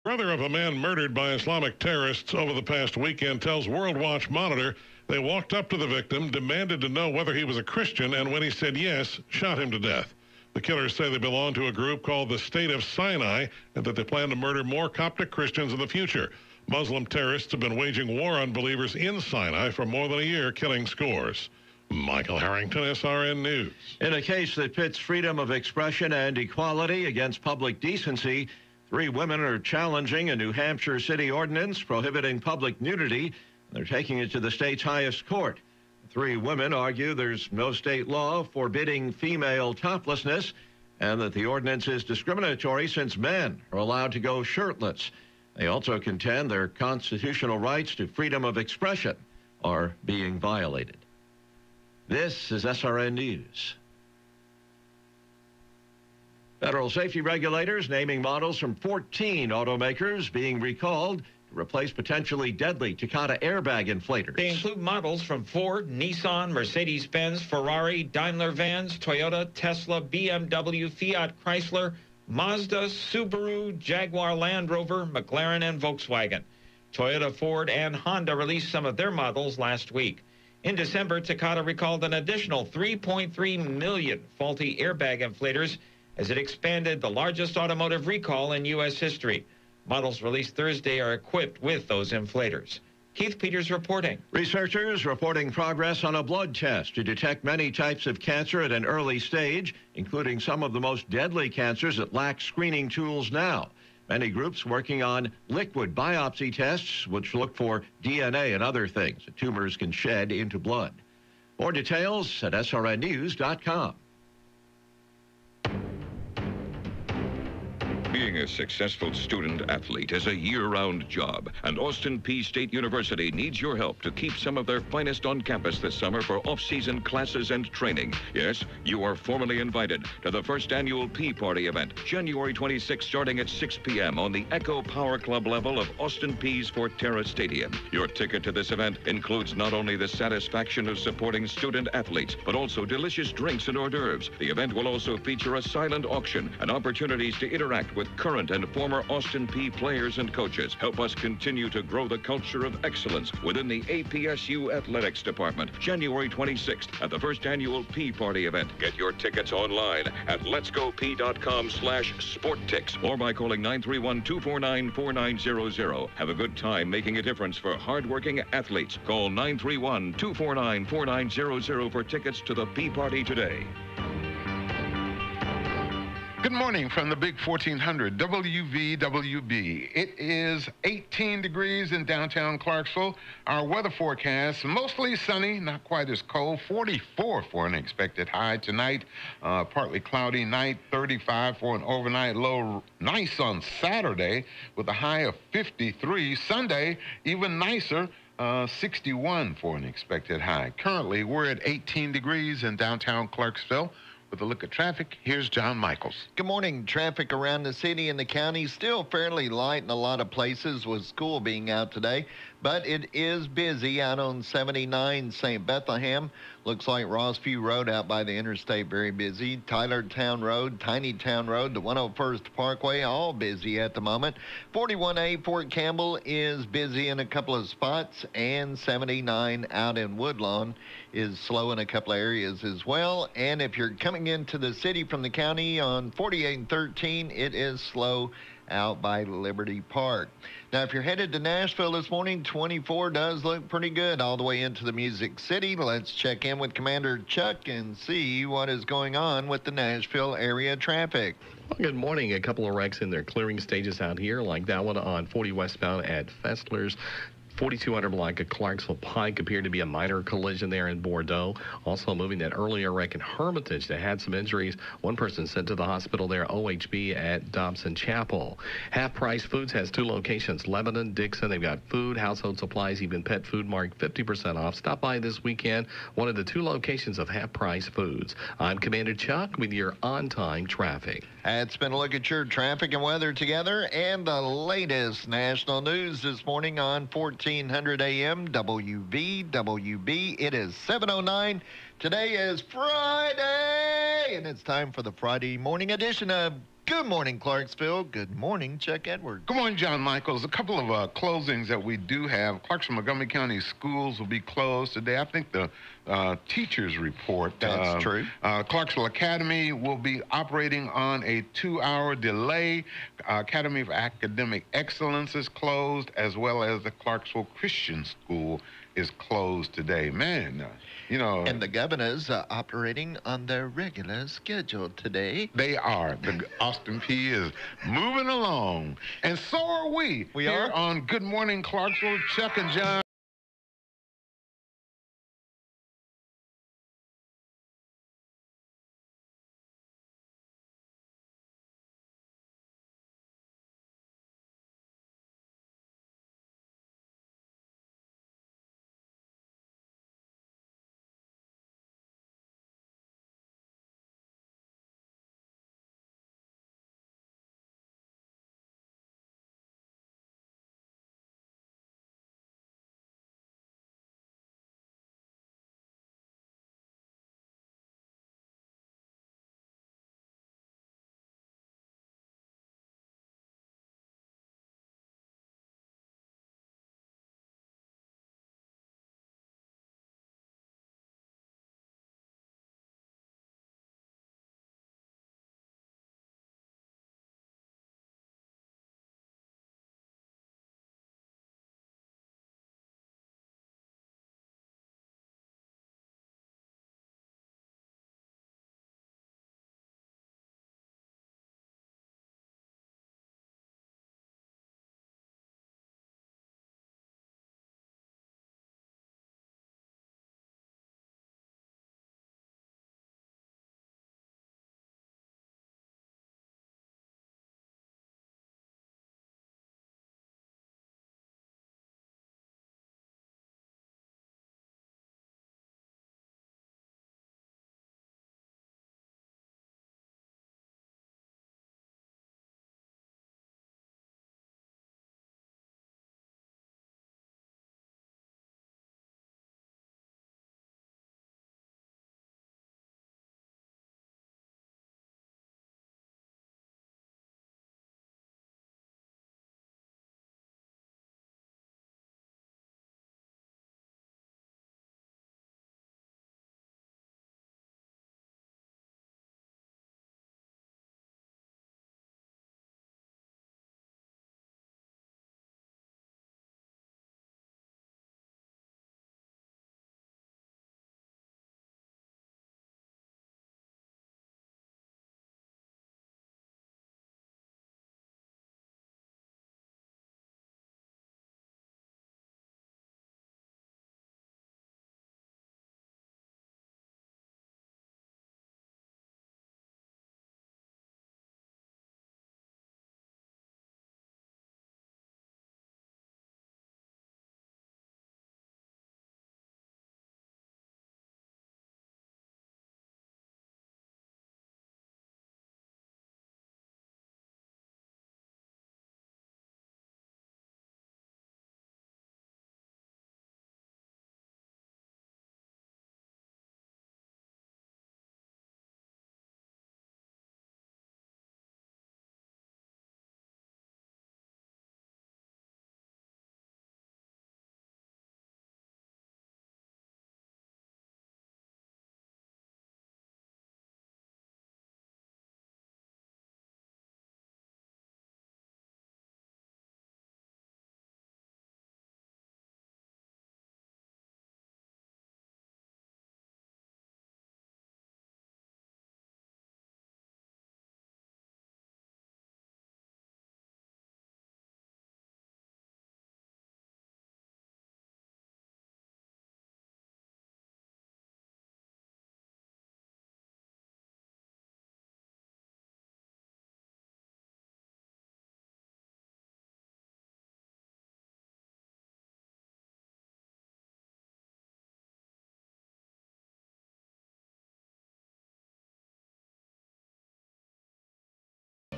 Brother of a man murdered by Islamic terrorists over the past weekend tells World Watch Monitor they walked up to the victim, demanded to know whether he was a Christian, and when he said yes, shot him to death. The killers say they belong to a group called the State of Sinai and that they plan to murder more Coptic Christians in the future. Muslim terrorists have been waging war on believers in Sinai for more than a year, killing scores. Michael Harrington, SRN News. In a case that pits freedom of expression and equality against public decency, 3 women are challenging a New Hampshire city ordinance prohibiting public nudity. They're taking it to the state's highest court. 3 women argue there's no state law forbidding female toplessness and that the ordinance is discriminatory since men are allowed to go shirtless. They also contend their constitutional rights to freedom of expression are being violated. This is SRN News. Federal safety regulators naming models from 14 automakers being recalled to replace potentially deadly Takata airbag inflators. They include models from Ford, Nissan, Mercedes-Benz, Ferrari, Daimler Vans, Toyota, Tesla, BMW, Fiat Chrysler, Mazda, Subaru, Jaguar Land Rover, McLaren, and Volkswagen. Toyota, Ford, and Honda released some of their models last week. In December, Takata recalled an additional 3.3 million faulty airbag inflators as it expanded the largest automotive recall in U.S. history. Models released Thursday are equipped with those inflators. Keith Peters reporting. Researchers reporting progress on a blood test to detect many types of cancer at an early stage, including some of the most deadly cancers that lack screening tools now. Many groups working on liquid biopsy tests, which look for DNA and other things that tumors can shed into blood. More details at srnnews.com. Being a successful student-athlete is a year-round job, and Austin Peay State University needs your help to keep some of their finest on campus this summer for off-season classes and training. Yes, you are formally invited to the first annual Peay Party event, January 26th, starting at 6 p.m. on the Echo Power Club level of Austin Peay's Forterra Stadium. Your ticket to this event includes not only the satisfaction of supporting student-athletes, but also delicious drinks and hors d'oeuvres. The event will also feature a silent auction and opportunities to interact with current and former Austin Peay players and coaches. Help us continue to grow the culture of excellence within the APSU Athletics Department. January 26th at the first annual Peay Party event. Get your tickets online at letsgopeay.com/sporttix or by calling 931-249-4900. Have a good time making a difference for hardworking athletes. Call 931-249-4900 for tickets to the Peay Party today. Good morning from the Big 1400 WVWB. It is 18 degrees in downtown Clarksville. Our weather forecast, mostly sunny, not quite as cold. 44 for an expected high tonight. Partly cloudy night, 35 for an overnight low. Nice on Saturday with a high of 53. Sunday, even nicer. 61 for an expected high. Currently, we're at 18 degrees in downtown Clarksville. With a look at traffic, here's John Michaels. Good morning. Traffic around the city and the county still fairly light in a lot of places with school being out today, but it is busy out on 79 St. Bethlehem. Looks like Rossview Road out by the interstate very busy. Tylertown Road, Tiny Town Road, the 101st Parkway, all busy at the moment. 41A Fort Campbell is busy in a couple of spots, and 79 out in Woodlawn is slow in a couple of areas as well. And if you're coming into the city from the county on 48 and 13, it is slow out by Liberty Park. Now, if you're headed to Nashville this morning, 24 does look pretty good all the way into the Music City. Let's check in with Commander Chuck and see what is going on with the Nashville area traffic. Well, good morning. A couple of wrecks in their clearing stages out here, like that one on 40 westbound at Fessler's. 4200 block at Clarksville Pike appeared to be a minor collision there in Bordeaux. Also moving that earlier wreck in Hermitage that had some injuries. One person sent to the hospital there, OHB at Dobson Chapel. Half Price Foods has 2 locations, Lebanon, Dixon. They've got food, household supplies, even pet food marked 50% off. Stop by this weekend, one of the 2 locations of Half Price Foods. I'm Commander Chuck with your on-time traffic. It's been a look at your traffic and weather together and the latest national news this morning on 1400 AM WVWB. It is 7:09. Today is Friday, and it's time for the Friday morning edition of Good morning, Clarksville. Good morning, Chuck Edwards. Good morning, John Michaels. A couple of closings that we do have. Clarksville Montgomery County schools will be closed today. I think the teachers report. That's true. Clarksville Academy will be operating on a 2-hour delay. Academy of Academic Excellence is closed, as well as the Clarksville Christian School is closed today. Man, And the governors are operating on their regular schedule today. They are. The Austin P is moving along. And so are we. We here are? on Good Morning Clarksville. Chuck and John.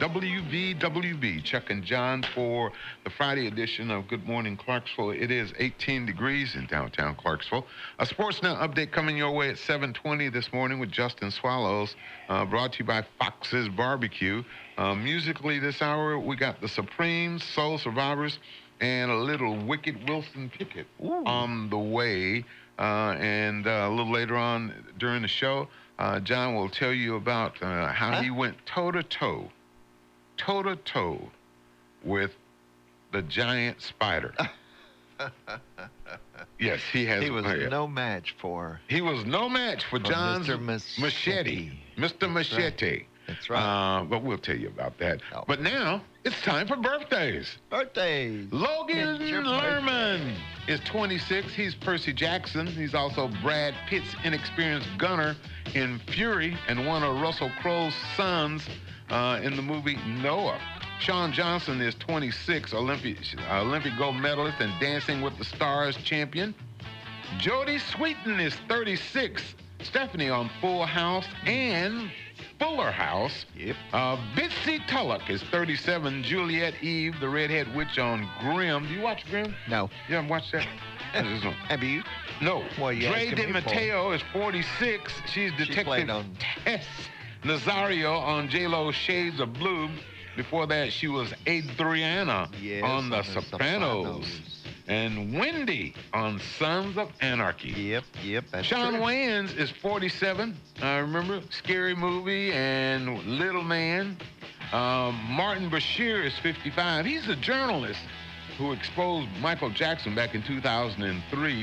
WVWB, Chuck and John, for the Friday edition of Good Morning Clarksville. It is 18 degrees in downtown Clarksville. A Sports Now update coming your way at 7:20 this morning with Justin Swallows, brought to you by Fox's Barbecue. Musically this hour, we got the Supremes, Soul Survivors, and a little Wicked Wilson Pickett on the way. And a little later on during the show, John will tell you about how he went toe-to-toe with the giant spider. Yes, he has. He was no match for. He was no match for John's Machete. Mr. Machete. That's right. But we'll tell you about that. Oh. But now it's time for birthdays. Birthdays. Logan It's your Lerman is 26. He's Percy Jackson. He's also Brad Pitt's inexperienced gunner in Fury and one of Russell Crowe's sons in the movie Noah. Sean Johnson is 26, Olympic gold medalist and Dancing with the Stars champion. Jodie Sweetin is 36. Stephanie on Full House and Fuller House. Yep. Bitsy Tulloch is 37. Juliet Eve, the redhead witch on Grimm. Do you watch Grimm? No. You haven't watched that? Have you? No. Well, you Dre asking De me for? Mateo is 46. She's Detective played on- Tess Nazario on J-Lo Shades of Blue. Before that, she was Adriana Yes, on The on The Sopranos. Sopranos. And Wendy on Sons of Anarchy. Yep, that's Sean true. Wayans is 47. Remember Scary Movie and Little Man. Martin Bashir is 55. He's a journalist who exposed Michael Jackson back in 2003 He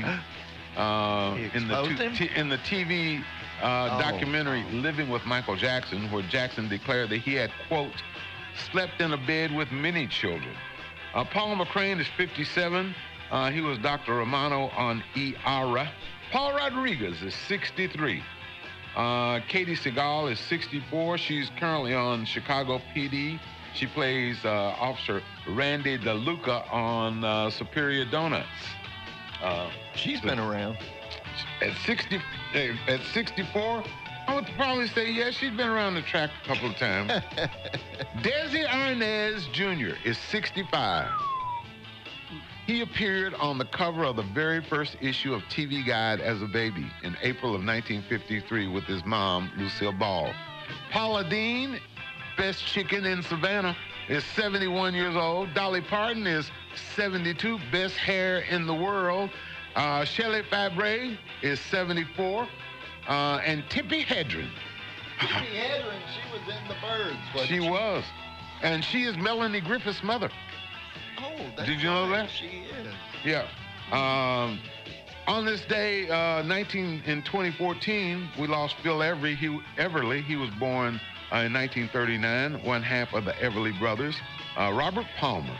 exposed him? in the TV documentary Living with Michael Jackson, where Jackson declared that he had, quote, slept in a bed with many children. Paul McCrane is 57. He was Dr. Romano on ERA. Paul Rodriguez is 63. Katie Seagal is 64. She's currently on Chicago PD. She plays Officer Randy DeLuca on Superior Donuts. She's been around. At 64, I would probably say, yes, she's been around the track a couple of times. Desi Arnaz Jr. is 65. He appeared on the cover of the very first issue of TV Guide as a baby in April of 1953 with his mom, Lucille Ball. Paula Deen, best chicken in Savannah, is 71 years old. Dolly Parton is 72, best hair in the world. Shelley Fabre is 74. And Tippi Hedren. Tippi Hedren, she was in The Birds. She was. And she is Melanie Griffith's mother. Oh, that's Did you know right. that? She is. Yeah. On this day, in 2014, we lost Phil Everly. He was born in 1939, one half of the Everly brothers. Robert Palmer.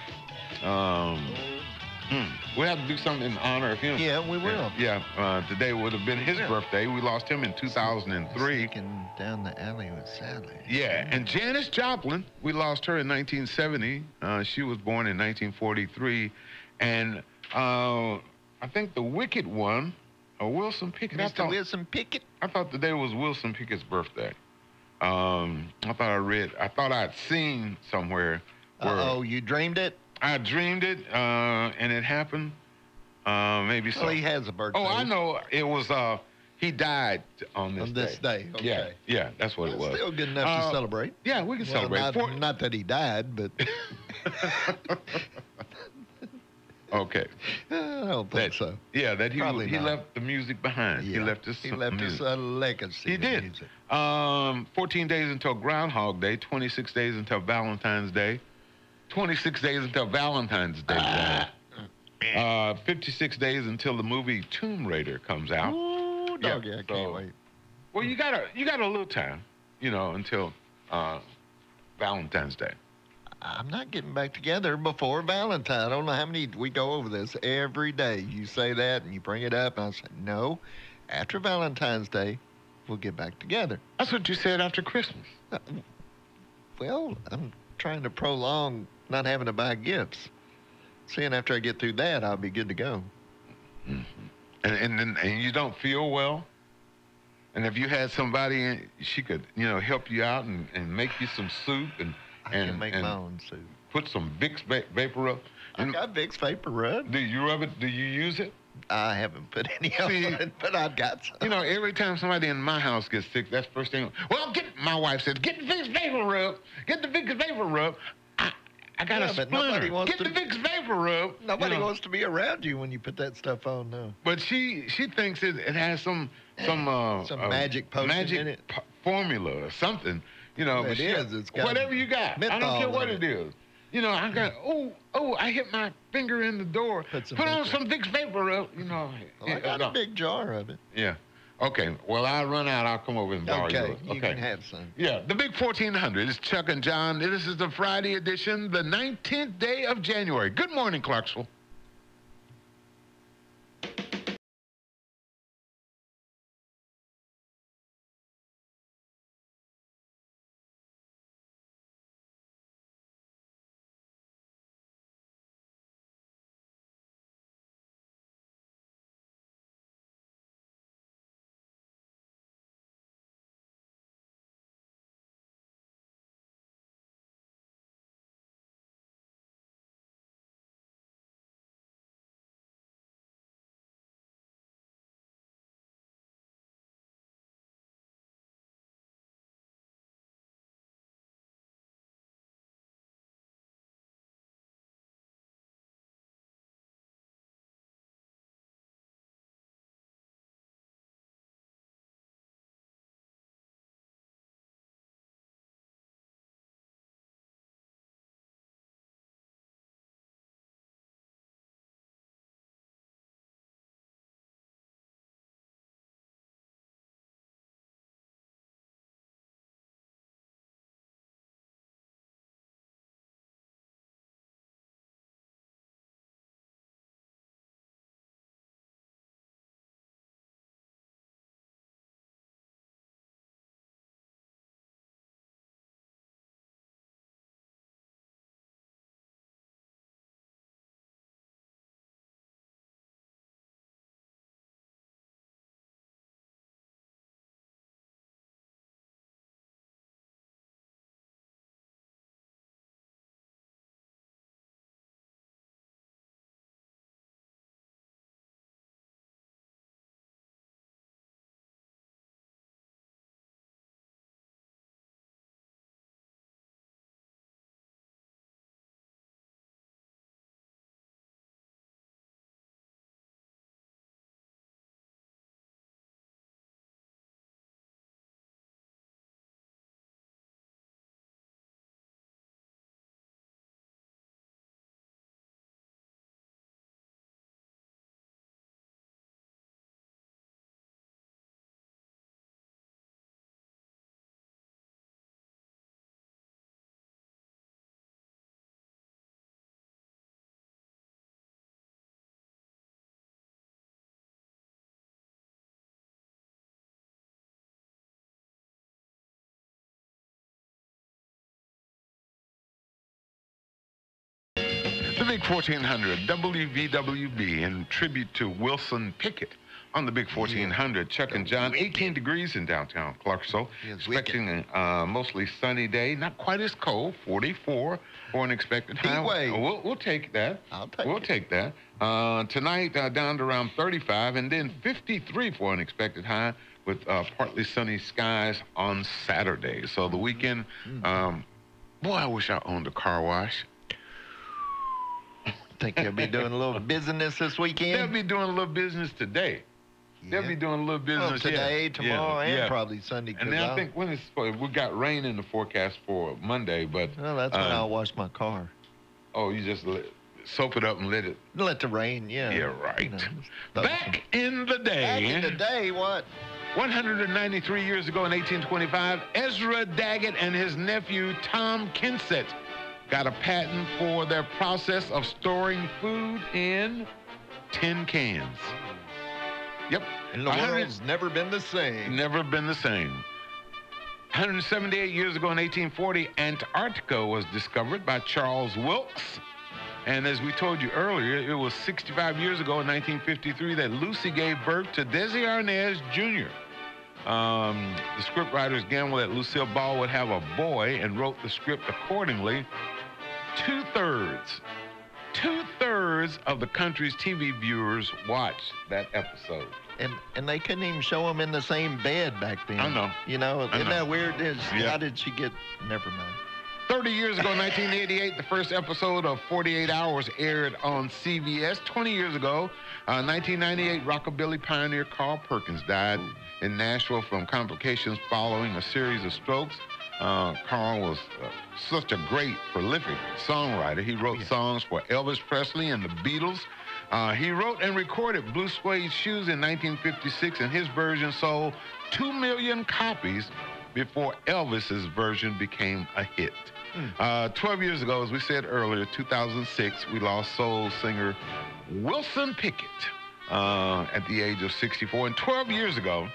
We have to do something in honor of him. Yeah, we will. Yeah, today would have been his birthday. We lost him in 2003. Sneaking down the alley with Sally. Yeah, and Janis Joplin, we lost her in 1970. She was born in 1943. And I think the wicked one, Wilson Pickett. Mr. Wilson Pickett? I thought today was Wilson Pickett's birthday. I thought I'd seen somewhere where You dreamed it? I dreamed it, and it happened. Maybe so. Well, he has a birthday. Oh, I know. It was, he died on this day. On this day, okay. Yeah, that's what it was. Still good enough to celebrate. Yeah, we can celebrate. Not that he died, but... Okay. I don't think so. Yeah, that he Probably not. left the music behind. Yeah. He left his legacy. He to did. music. 14 days until Groundhog Day, 26 days until Valentine's Day, 26 days until Valentine's Day. 56 days until the movie Tomb Raider comes out. Ooh, doggy, I can't wait. Well, you got a little time, until Valentine's Day. I'm not getting back together before Valentine. I don't know how many, we go over this every day. You say that and you bring it up, and I say, no, after Valentine's Day, we'll get back together. That's what you said after Christmas. Well, I'm trying to prolong not having to buy gifts. Seeing after I get through that, I'll be good to go. Mm-hmm. And you don't feel well? And if you had somebody, she could, help you out and make you some soup and I can make my own soup. Put some Vicks Vapor Rub. I got Vicks Vapor Rub. Do you rub it? Do you use it? I haven't put any on it, but I've got some. You know, every time somebody in my house gets sick, that's the first thing. Well, my wife says, get the Vicks Vapor Rub. Get the Vicks Vapor Rub. I got a splinter. Get the Vicks Vapor Rub. Nobody wants to be around you when you put that stuff on, no. But she thinks it has some magic potion in it. Formula or something. You know, it is. It's got whatever you got. I don't care what it is. You know, I got, I hit my finger in the door. Put on some Vicks Vapor Rub. You know. Well, I got a big jar of it. Yeah. Okay. Well, I'll run out. I'll come over and borrow yours. Okay. You can have some. Yeah. The Big 1400 is Chuck and John. This is the Friday edition, the 19th day of January. Good morning, Clarksville. The Big 1400, WVWB, in tribute to Wilson Pickett. On the Big 1400, Chuck and John, 18 degrees in downtown Clarksville. Expecting a mostly sunny day, not quite as cold, 44 for an expected high. We'll take that. We'll take that. Tonight, down to around 35, and then 53 for an expected high with partly sunny skies on Saturday. So the weekend, boy, I wish I owned a car wash. Think you'll be doing a little business this weekend? They'll be doing a little business today. They'll be doing a little business today, tomorrow, and probably Sunday. And then I think when we got rain in the forecast for Monday, but well, that's when I'll wash my car. Oh, you just soap it up and let the rain, yeah. Yeah, right. You know, back in the day. Back in the day, what? 193 years ago in 1825, Ezra Daggett and his nephew Tom Kensett got a patent for their process of storing food in tin cans. Yep. And the world's never been the same. Never been the same. 178 years ago in 1840, Antarctica was discovered by Charles Wilkes. And as we told you earlier, it was 65 years ago in 1953 that Lucy gave birth to Desi Arnaz Jr. The scriptwriters gambled that Lucille Ball would have a boy and wrote the script accordingly. Two-thirds of the country's TV viewers watched that episode. And they couldn't even show them in the same bed back then. I know. You know, isn't that weird? Yeah. How did she get... Never mind. 30 years ago, 1988, the first episode of 48 Hours aired on CBS. 20 years ago, 1998, rockabilly pioneer Carl Perkins died in Nashville from complications following a series of strokes. Carl was such a great, prolific songwriter. He wrote songs for Elvis Presley and the Beatles. He wrote and recorded Blue Suede Shoes in 1956, and his version sold 2 million copies before Elvis's version became a hit. 12 years ago, as we said earlier, 2006, we lost soul singer Wilson Pickett at the age of 64. And 12 years ago,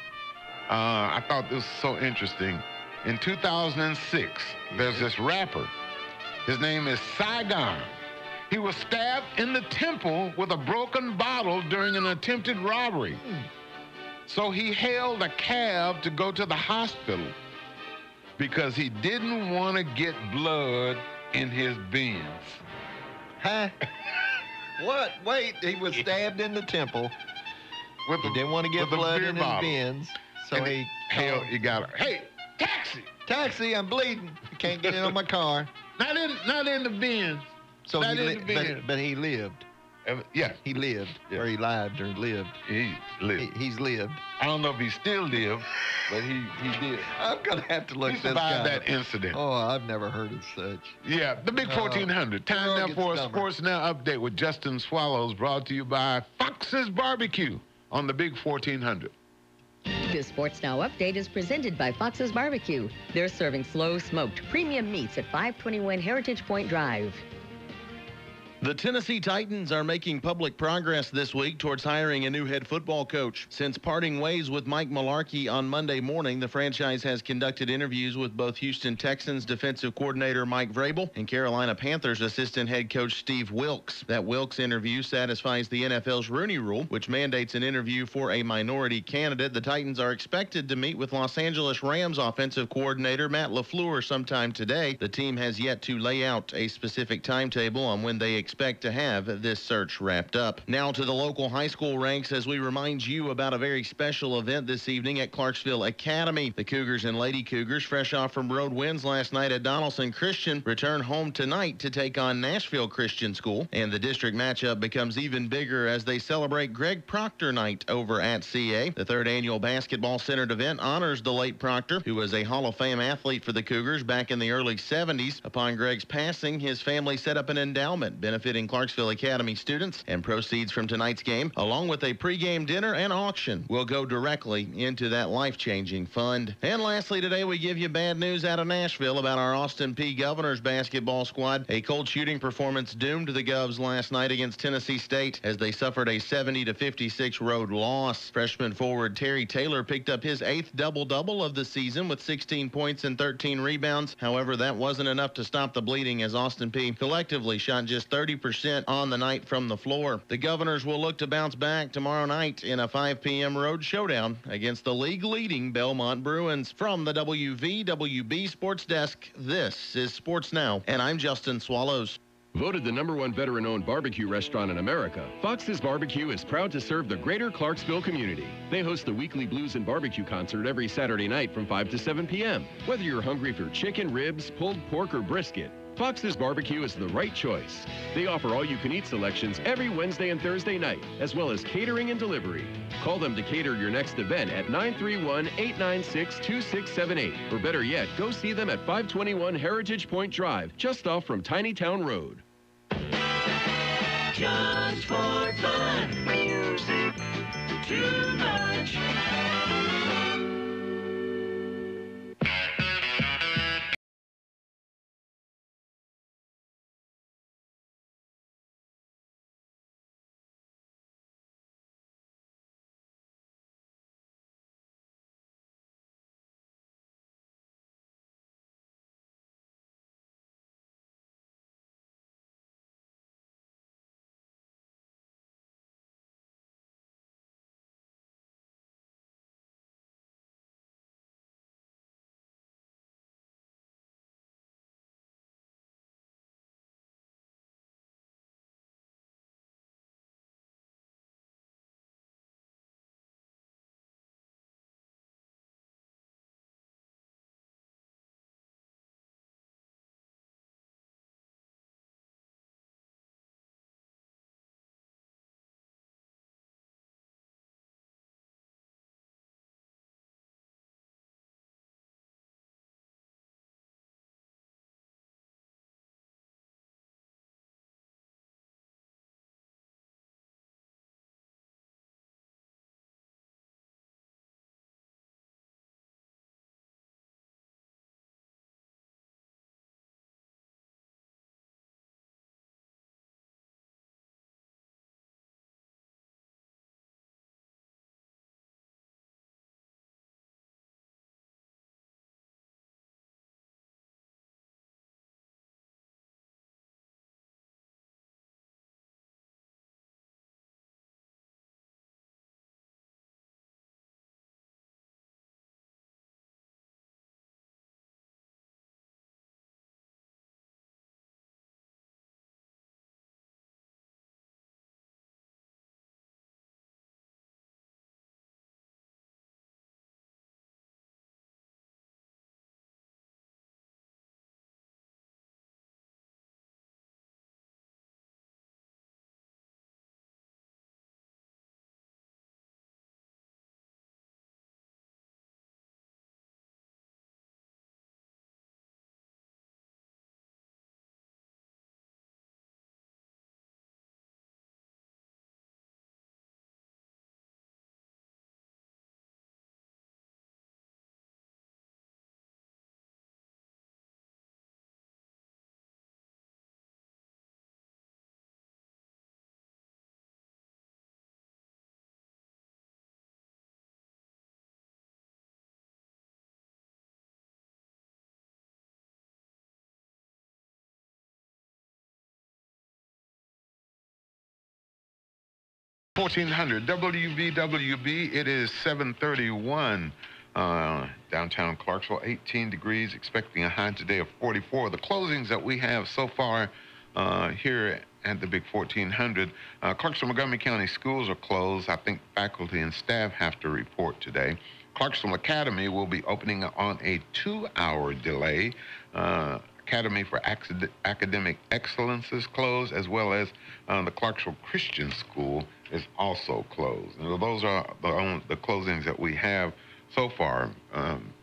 I thought this was so interesting. In 2006, there's this rapper. His name is Saigon. He was stabbed in the temple with a broken bottle during an attempted robbery. So he hailed a cab to go to the hospital because he didn't want to get blood in his Benz. Huh? What? Wait, he was stabbed in the temple. He didn't want to get blood in his Benz. So he got her. Hey, taxi! Taxi, I'm bleeding. I can't get in on my car. Not in the Benz. So but he lived. Yes. He lived. Yes. Or he lived or lived. He lived. He's lived. I don't know if he still lived, but he did. I'm going to have to look he this guy survived that incident. Oh, I've never heard of such. Yeah, the Big 1400. Time now for a Sports Now update with Justin Swallows, brought to you by Fox's Barbecue on the Big 1400. This Sports Now update is presented by Fox's Barbecue. They're serving slow-smoked premium meats at 521 Heritage Point Drive. The Tennessee Titans are making public progress this week towards hiring a new head football coach. Since parting ways with Mike Mularkey on Monday morning, the franchise has conducted interviews with both Houston Texans defensive coordinator Mike Vrabel and Carolina Panthers assistant head coach Steve Wilks. That Wilks interview satisfies the NFL's Rooney Rule, which mandates an interview for a minority candidate. The Titans are expected to meet with Los Angeles Rams offensive coordinator Matt LaFleur sometime today. The team has yet to lay out a specific timetable on when they expect to have this search wrapped up. Now to the local high school ranks as we remind you about a very special event this evening at Clarksville Academy. The Cougars and Lady Cougars, fresh off from road wins last night at Donaldson Christian, return home tonight to take on Nashville Christian School. And the district matchup becomes even bigger as they celebrate Greg Proctor night over at CA. The third annual basketball-centered event honors the late Proctor, who was a Hall of Fame athlete for the Cougars back in the early 70s. Upon Greg's passing, his family set up an endowment benefiting Clarksville Academy students, and proceeds from tonight's game, along with a pregame dinner and auction, will go directly into that life-changing fund. And lastly, today we give you bad news out of Nashville about our Austin Peay Governors basketball squad. A cold shooting performance doomed the Govs last night against Tennessee State as they suffered a 70-56 road loss. Freshman forward Terry Taylor picked up his 8th double-double of the season with 16 points and 13 rebounds. However, that wasn't enough to stop the bleeding as Austin Peay collectively shot just 30% on the night from the floor. The Governors will look to bounce back tomorrow night in a 5 p.m. road showdown against the league-leading Belmont Bruins. From the WVWB Sports Desk, this is Sports Now, and I'm Justin Swallows. Voted the #1 veteran-owned barbecue restaurant in America, Fox's Barbecue is proud to serve the greater Clarksville community. They host the weekly Blues and Barbecue concert every Saturday night from 5 to 7 p.m. Whether you're hungry for chicken, ribs, pulled pork, or brisket, Fox's Barbecue is the right choice. They offer all-you-can-eat selections every Wednesday and Thursday night, as well as catering and delivery. Call them to cater your next event at 931-896-2678. Or better yet, go see them at 521 Heritage Point Drive, just off from Tiny Town Road. Just for fun, music, too much. 1400 WVWB. It is 7:31. Downtown Clarksville, 18 degrees, expecting a high today of 44. The closings that we have so far here at the big 1400, Clarksville Montgomery County schools are closed. I think faculty and staff have to report today. Clarksville Academy will be opening on a 2-hour delay. Academy for Academic Excellence is closed, as well as the Clarksville Christian School is also closed. And those are the closings that we have so far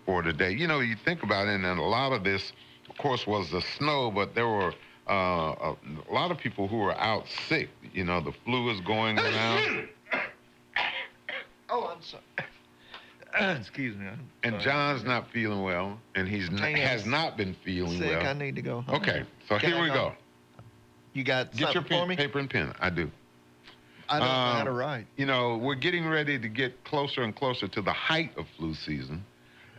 for today. You know, you think about it, and a lot of this, of course, was the snow, but there were a lot of people who were out sick. You know, the flu is going around. Oh, I'm sorry. Excuse me. And John's not feeling well, and has not been feeling sick. well. I need to go home. Okay, so here we go. You got Get your for me? paper and pen. I do. I don't know how to write. You know, we're getting ready to get closer and closer to the height of flu season,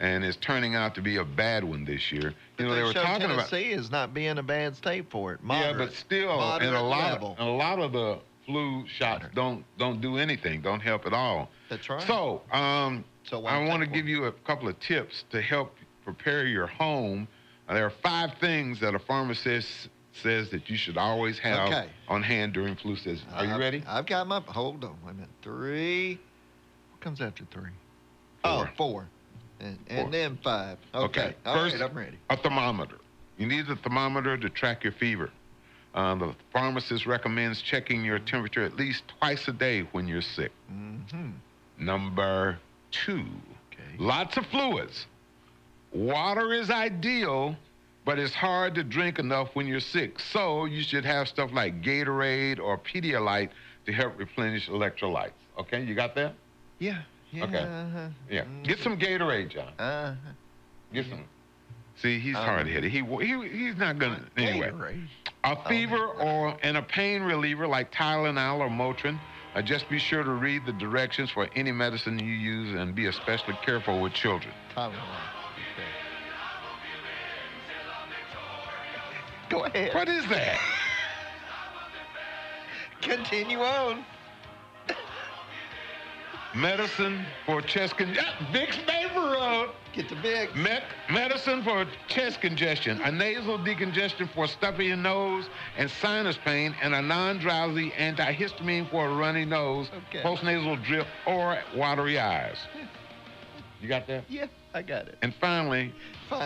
and it's turning out to be a bad one this year. You know, they were talking about Tennessee is not being a bad state for it. Moderate, yeah, but still, and a lot of the flu shots don't do anything, don't help at all. That's right. So, I want to give you a couple of tips to help prepare your home. There are 5 things that a pharmacist says that you should always have on hand during flu season. Are you ready? I've got my, hold on, wait a minute. 3, what comes after 3? 4. And then 5. Okay. First, I'm ready. A thermometer. You need a thermometer to track your fever. The pharmacist recommends checking your temperature at least twice a day when you're sick. Number 2, lots of fluids. Water is ideal, but it's hard to drink enough when you're sick. So you should have stuff like Gatorade or Pedialyte to help replenish electrolytes. Okay, you got that? Yeah. Okay. Yeah. Get some Gatorade, John. Get some. See, he's hard-headed. He's not gonna anyway. Gatorade. A fever and a pain reliever like Tylenol or Motrin. Just be sure to read the directions for any medicine you use and be especially careful with children. Tylenol. Go ahead. What is that? Continue on. Medicine for chest congestion. Vicks Vapor. Get the big. Medicine for chest congestion, a nasal decongestion for stuffy nose and sinus pain, and a non-drowsy antihistamine for a runny nose, postnasal drip, or watery eyes. You got that? Yeah, I got it. And finally,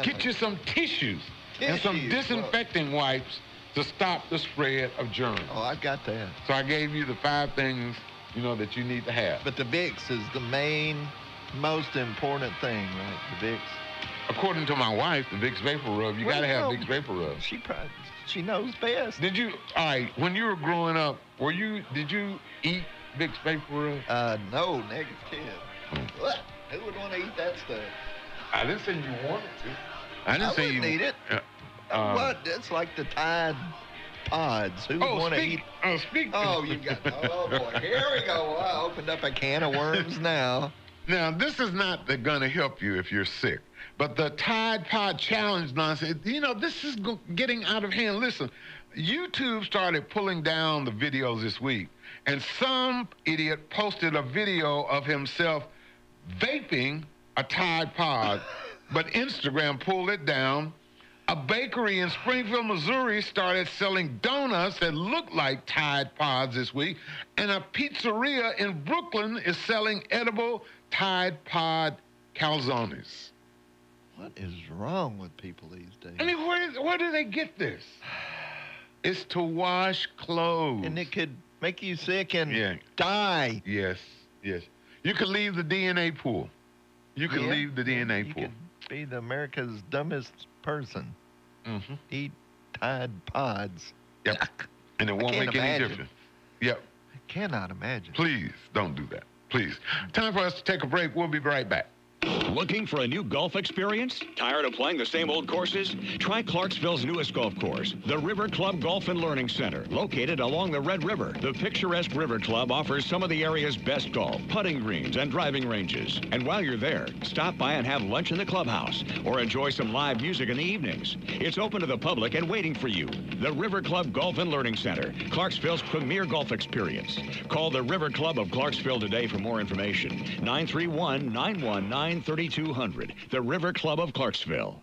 get you some tissues and some disinfecting wipes to stop the spread of germs. Oh, I've got that. So I gave you the 5 things, you know, that you need to have. But the Vicks is the most important thing, right? The Vicks. According to my wife, the Vicks Vapor Rub, you got to have Vicks Vapor Rub. She knows best. Did you? All right. When you were growing up, did you eat Vicks Vapor Rub? No, negative. What? Who would want to eat that stuff? I didn't say you wanted to. I didn't say you eat it. What? That's like the Tide Pods. Who would want to eat? Oh, you got. Oh boy, here we go. I opened up a can of worms now. Now, this is not going to help you if you're sick. But the Tide Pod Challenge nonsense, you know, this is getting out of hand. Listen, YouTube started pulling down the videos this week, and some idiot posted a video of himself vaping a Tide Pod, but Instagram pulled it down. A bakery in Springfield, Missouri started selling donuts that look like Tide Pods this week, and a pizzeria in Brooklyn is selling edible Tide Pod calzones. What is wrong with people these days? I mean, where do they get this? It's to wash clothes. And it could make you sick and die. Yes. You could leave the DNA pool. You could leave the DNA pool. You could be America's dumbest person. Eat Tide Pods. Yep. And it won't make any difference. Yep. I cannot imagine. Please don't do that. Please. Time for us to take a break. We'll be right back. Looking for a new golf experience? Tired of playing the same old courses? Try Clarksville's newest golf course, the River Club Golf and Learning Center, located along the Red River. The picturesque River Club offers some of the area's best golf, putting greens, and driving ranges. And while you're there, stop by and have lunch in the clubhouse or enjoy some live music in the evenings. It's open to the public and waiting for you. The River Club Golf and Learning Center, Clarksville's premier golf experience. Call the River Club of Clarksville today for more information. 931-919-3200. The River Club of Clarksville.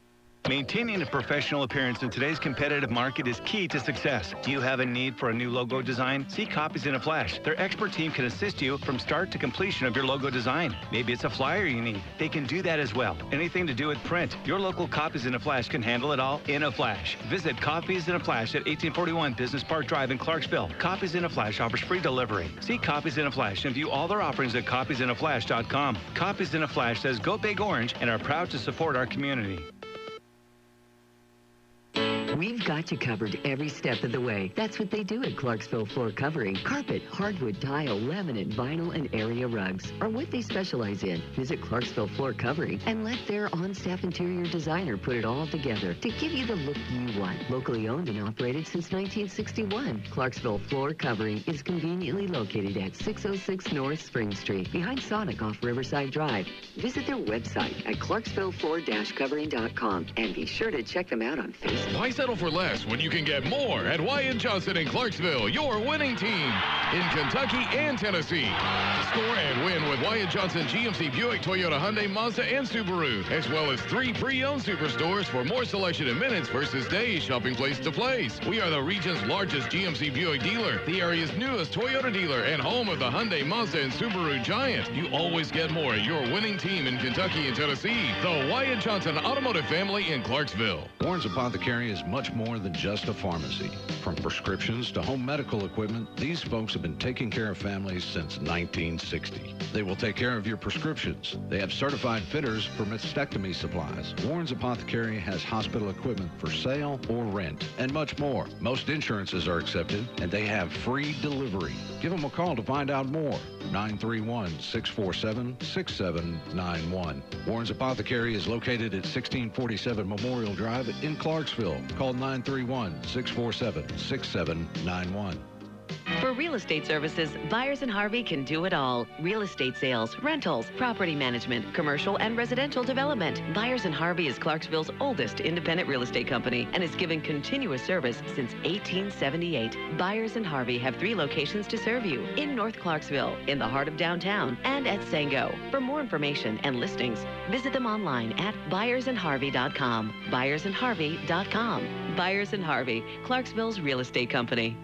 Maintaining a professional appearance in today's competitive market is key to success. Do you have a need for a new logo design? See Copies in a Flash. Their expert team can assist you from start to completion of your logo design. Maybe it's a flyer you need. They can do that as well. Anything to do with print, your local Copies in a Flash can handle it all in a flash. Visit Copies in a Flash at 1841 Business Park Drive in Clarksville. Copies in a Flash offers free delivery. See Copies in a Flash and view all their offerings at copiesinaflash.com. Copies in a Flash says go Big Orange and are proud to support our community. We've got you covered every step of the way. That's what they do at Clarksville Floor Covering. Carpet, hardwood, tile, laminate, vinyl, and area rugs are what they specialize in. Visit Clarksville Floor Covering and let their on-staff interior designer put it all together to give you the look you want. Locally owned and operated since 1961, Clarksville Floor Covering is conveniently located at 606 North Spring Street, behind Sonic off Riverside Drive. Visit their website at clarksvillefloor-covering.com and be sure to check them out on Facebook. Why settle for less when you can get more at Wyatt Johnson in Clarksville, your winning team in Kentucky and Tennessee. Score and win with Wyatt Johnson GMC, Buick, Toyota, Hyundai, Mazda, and Subaru, as well as 3 pre-owned superstores for more selection in minutes versus days, shopping place to place. We are the region's largest GMC Buick dealer, the area's newest Toyota dealer, and home of the Hyundai, Mazda, and Subaru giant. You always get more at your winning team in Kentucky and Tennessee, the Wyatt Johnson Automotive family in Clarksville. Warren's Apothecary is much more than just a pharmacy. From prescriptions to home medical equipment, these folks have been taking care of families since 1960. They will take care of your prescriptions. They have certified fitters for mastectomy supplies. Warren's Apothecary has hospital equipment for sale or rent, and much more. Most insurances are accepted, and they have free delivery. Give them a call to find out more. 931-647-6791. Warren's Apothecary is located at 1647 Memorial Drive in Clarksville. Call 931-647-6791. For real estate services, Byers & Harvey can do it all. Real estate sales, rentals, property management, commercial and residential development. Byers & Harvey is Clarksville's oldest independent real estate company and has given continuous service since 1878. Byers & Harvey have 3 locations to serve you: in North Clarksville, in the heart of downtown, and at Sango. For more information and listings, visit them online at byersandharvey.com. byersandharvey.com. Byers & Harvey, Clarksville's real estate company.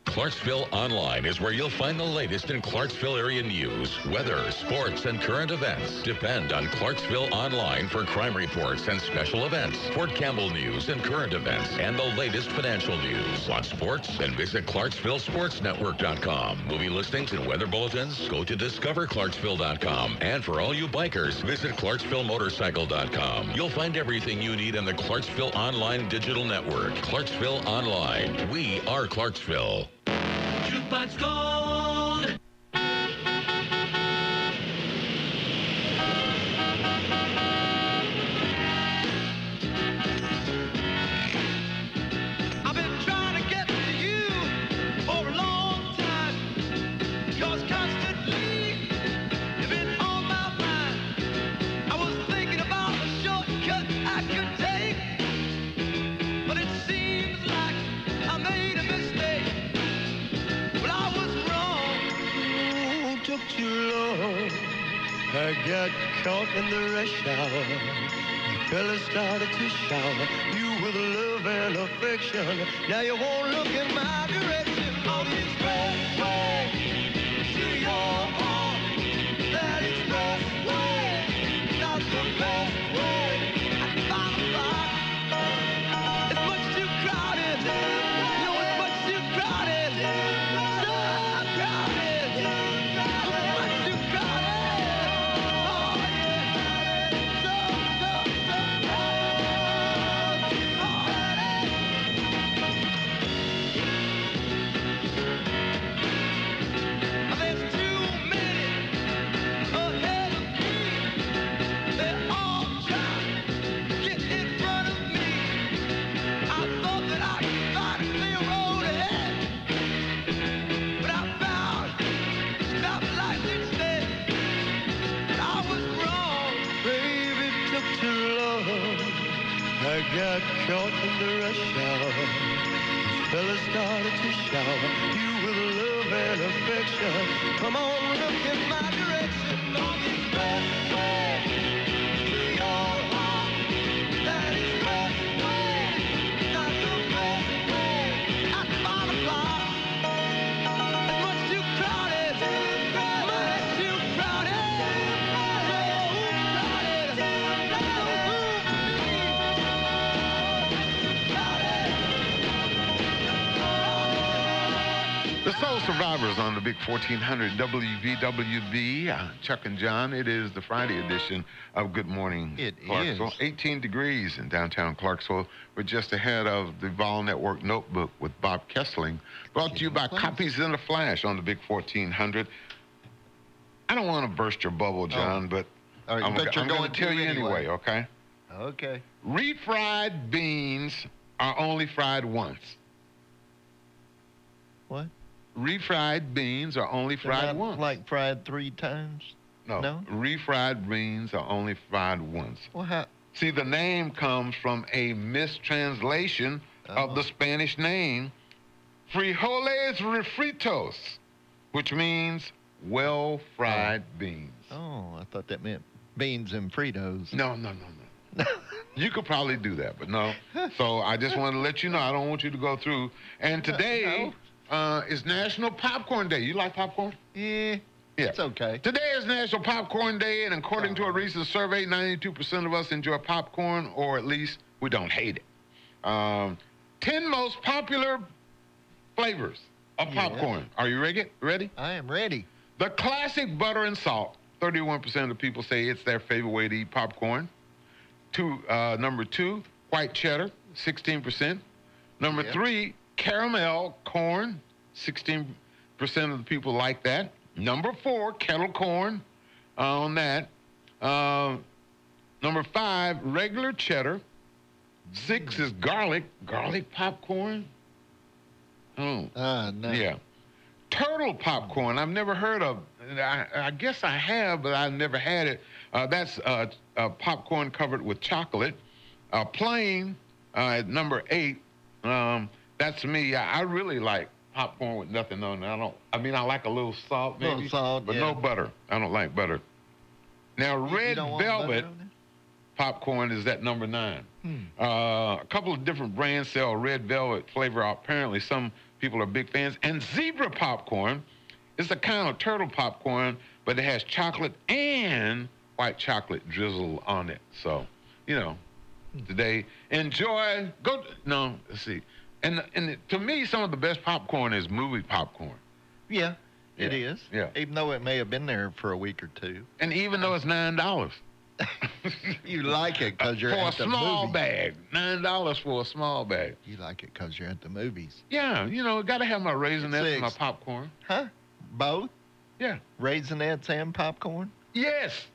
Clarksville Online is where you'll find the latest in Clarksville area news, weather, sports, and current events. Depend on Clarksville Online for crime reports and special events, Fort Campbell news and current events, and the latest financial news. Want sports? Then visit ClarksvilleSportsNetwork.com. Movie listings and weather bulletins? Go to DiscoverClarksville.com. And for all you bikers, visit ClarksvilleMotorcycle.com. You'll find everything you need in the Clarksville Online digital network. Clarksville Online. We are Clarksville. Jukebox Gold. I've been trying to get to you for a long time, 'cause constantly you've been on my mind. I was thinking about a shortcut I could take, but it seems like I made a mistake. Took too long. I got caught in the rush hour. The fellas started to shower you with love and affection. Now you won't look in my direction on the expressway to your heart. That expressway, not the best way. I can find a spot. It's much too crowded. No, it's much too crowded. So crowded. got caught in the rush hour. The fella started to shower you with love and affection. Come on, look in my direction. On this best way to your heart. That is best way, not the best way. At the bottom line, it's much too crowded. Much too crowded. The Soul Survivors on the Big 1400 WVWB. Chuck and John, it is the Friday edition of Good Morning Clarksville. is. 18 degrees in downtown Clarksville. We're just ahead of the Vol Network Notebook with Bob Kessling. Brought to you by Copies in a Flash on the Big 1400. I don't want to burst your bubble, John, but All right, I'm but you're going going to tell to you anyway. okay? Okay. Refried beans are only fried once. What? Refried beans are only They're fried not once. like fried 3 times? No. Refried beans are only fried once. Well, how? See, the name comes from a mistranslation of the Spanish name frijoles refritos, which means well-fried beans. Oh, I thought that meant beans and Fritos. No. You could probably do that, but no. So I just wanted to let you know. I don't want you to go through. And today is National Popcorn Day. You like popcorn? Yeah. It's okay. Today is National Popcorn Day, and according to a recent survey, 92% of us enjoy popcorn, or at least we don't hate it. 10 most popular flavors of popcorn. Are you ready? I am ready. The classic butter and salt. 31% of people say it's their favorite way to eat popcorn. Number 2, white cheddar, 16%. Number 3, caramel corn, 16% of the people like that. Number 4, kettle corn on that. Number 5, regular cheddar. 6 is garlic popcorn. Oh. No. Yeah. Turtle popcorn, I've never heard of. I guess I have, but I've never had it. That's popcorn covered with chocolate. Plain at number 8. That's me. I really like popcorn with nothing on it. I like a little salt, maybe. Little salt, but no butter. I don't like butter. Now, red velvet popcorn is at number 9. A couple of different brands sell red velvet flavor. Apparently, some people are big fans. And zebra popcorn is a kind of turtle popcorn, but it has chocolate and white chocolate drizzle on it. So, today, enjoy. Let's see. And to me, some of the best popcorn is movie popcorn. Yeah, it is. Yeah. Even though it may have been there for a week or two. And even though it's $9. You like it because you're at the for a small movies. bag. $9 for a small bag. You like it because you're at the movies. Yeah, got to have my Raisinets and my popcorn. Huh? Both? Yeah. Raisinets and popcorn? Yes.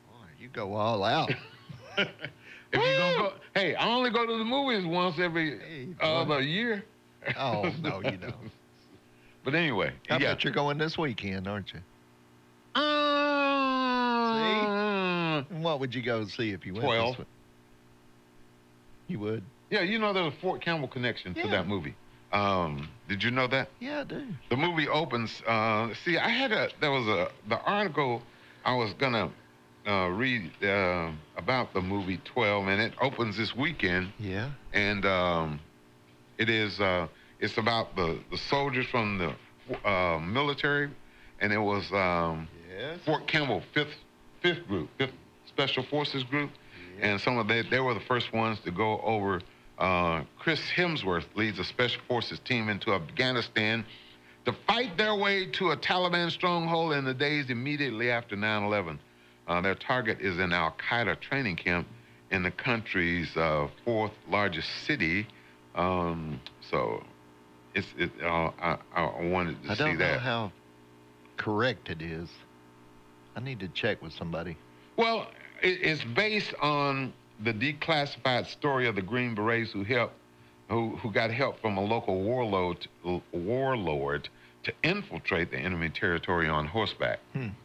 Boy, you go all out. If you're gonna go, hey, I only go to the movies once every other year. Oh, no, you don't. But anyway, I bet you're going this weekend, aren't you? See? What would you go see if you went 12. this week? You would? Yeah, there's a Fort Campbell connection to that movie. Did you know that? Yeah, I do. The movie opens. See, the article I was gonna read about the movie 12, and it opens this weekend. Yeah. And it's about the soldiers from the military, and it was Fort Campbell 5th Group, 5th Special Forces Group, and they were the first ones to go over. Chris Hemsworth leads a Special Forces team into Afghanistan to fight their way to a Taliban stronghold in the days immediately after 9/11. Their target is an Al-Qaeda training camp in the country's 4th largest city. So I wanted to see that. I don't know how correct it is. I need to check with somebody. Well, it's based on the declassified story of the Green Berets who got help from a local warlord to infiltrate the enemy territory on horseback.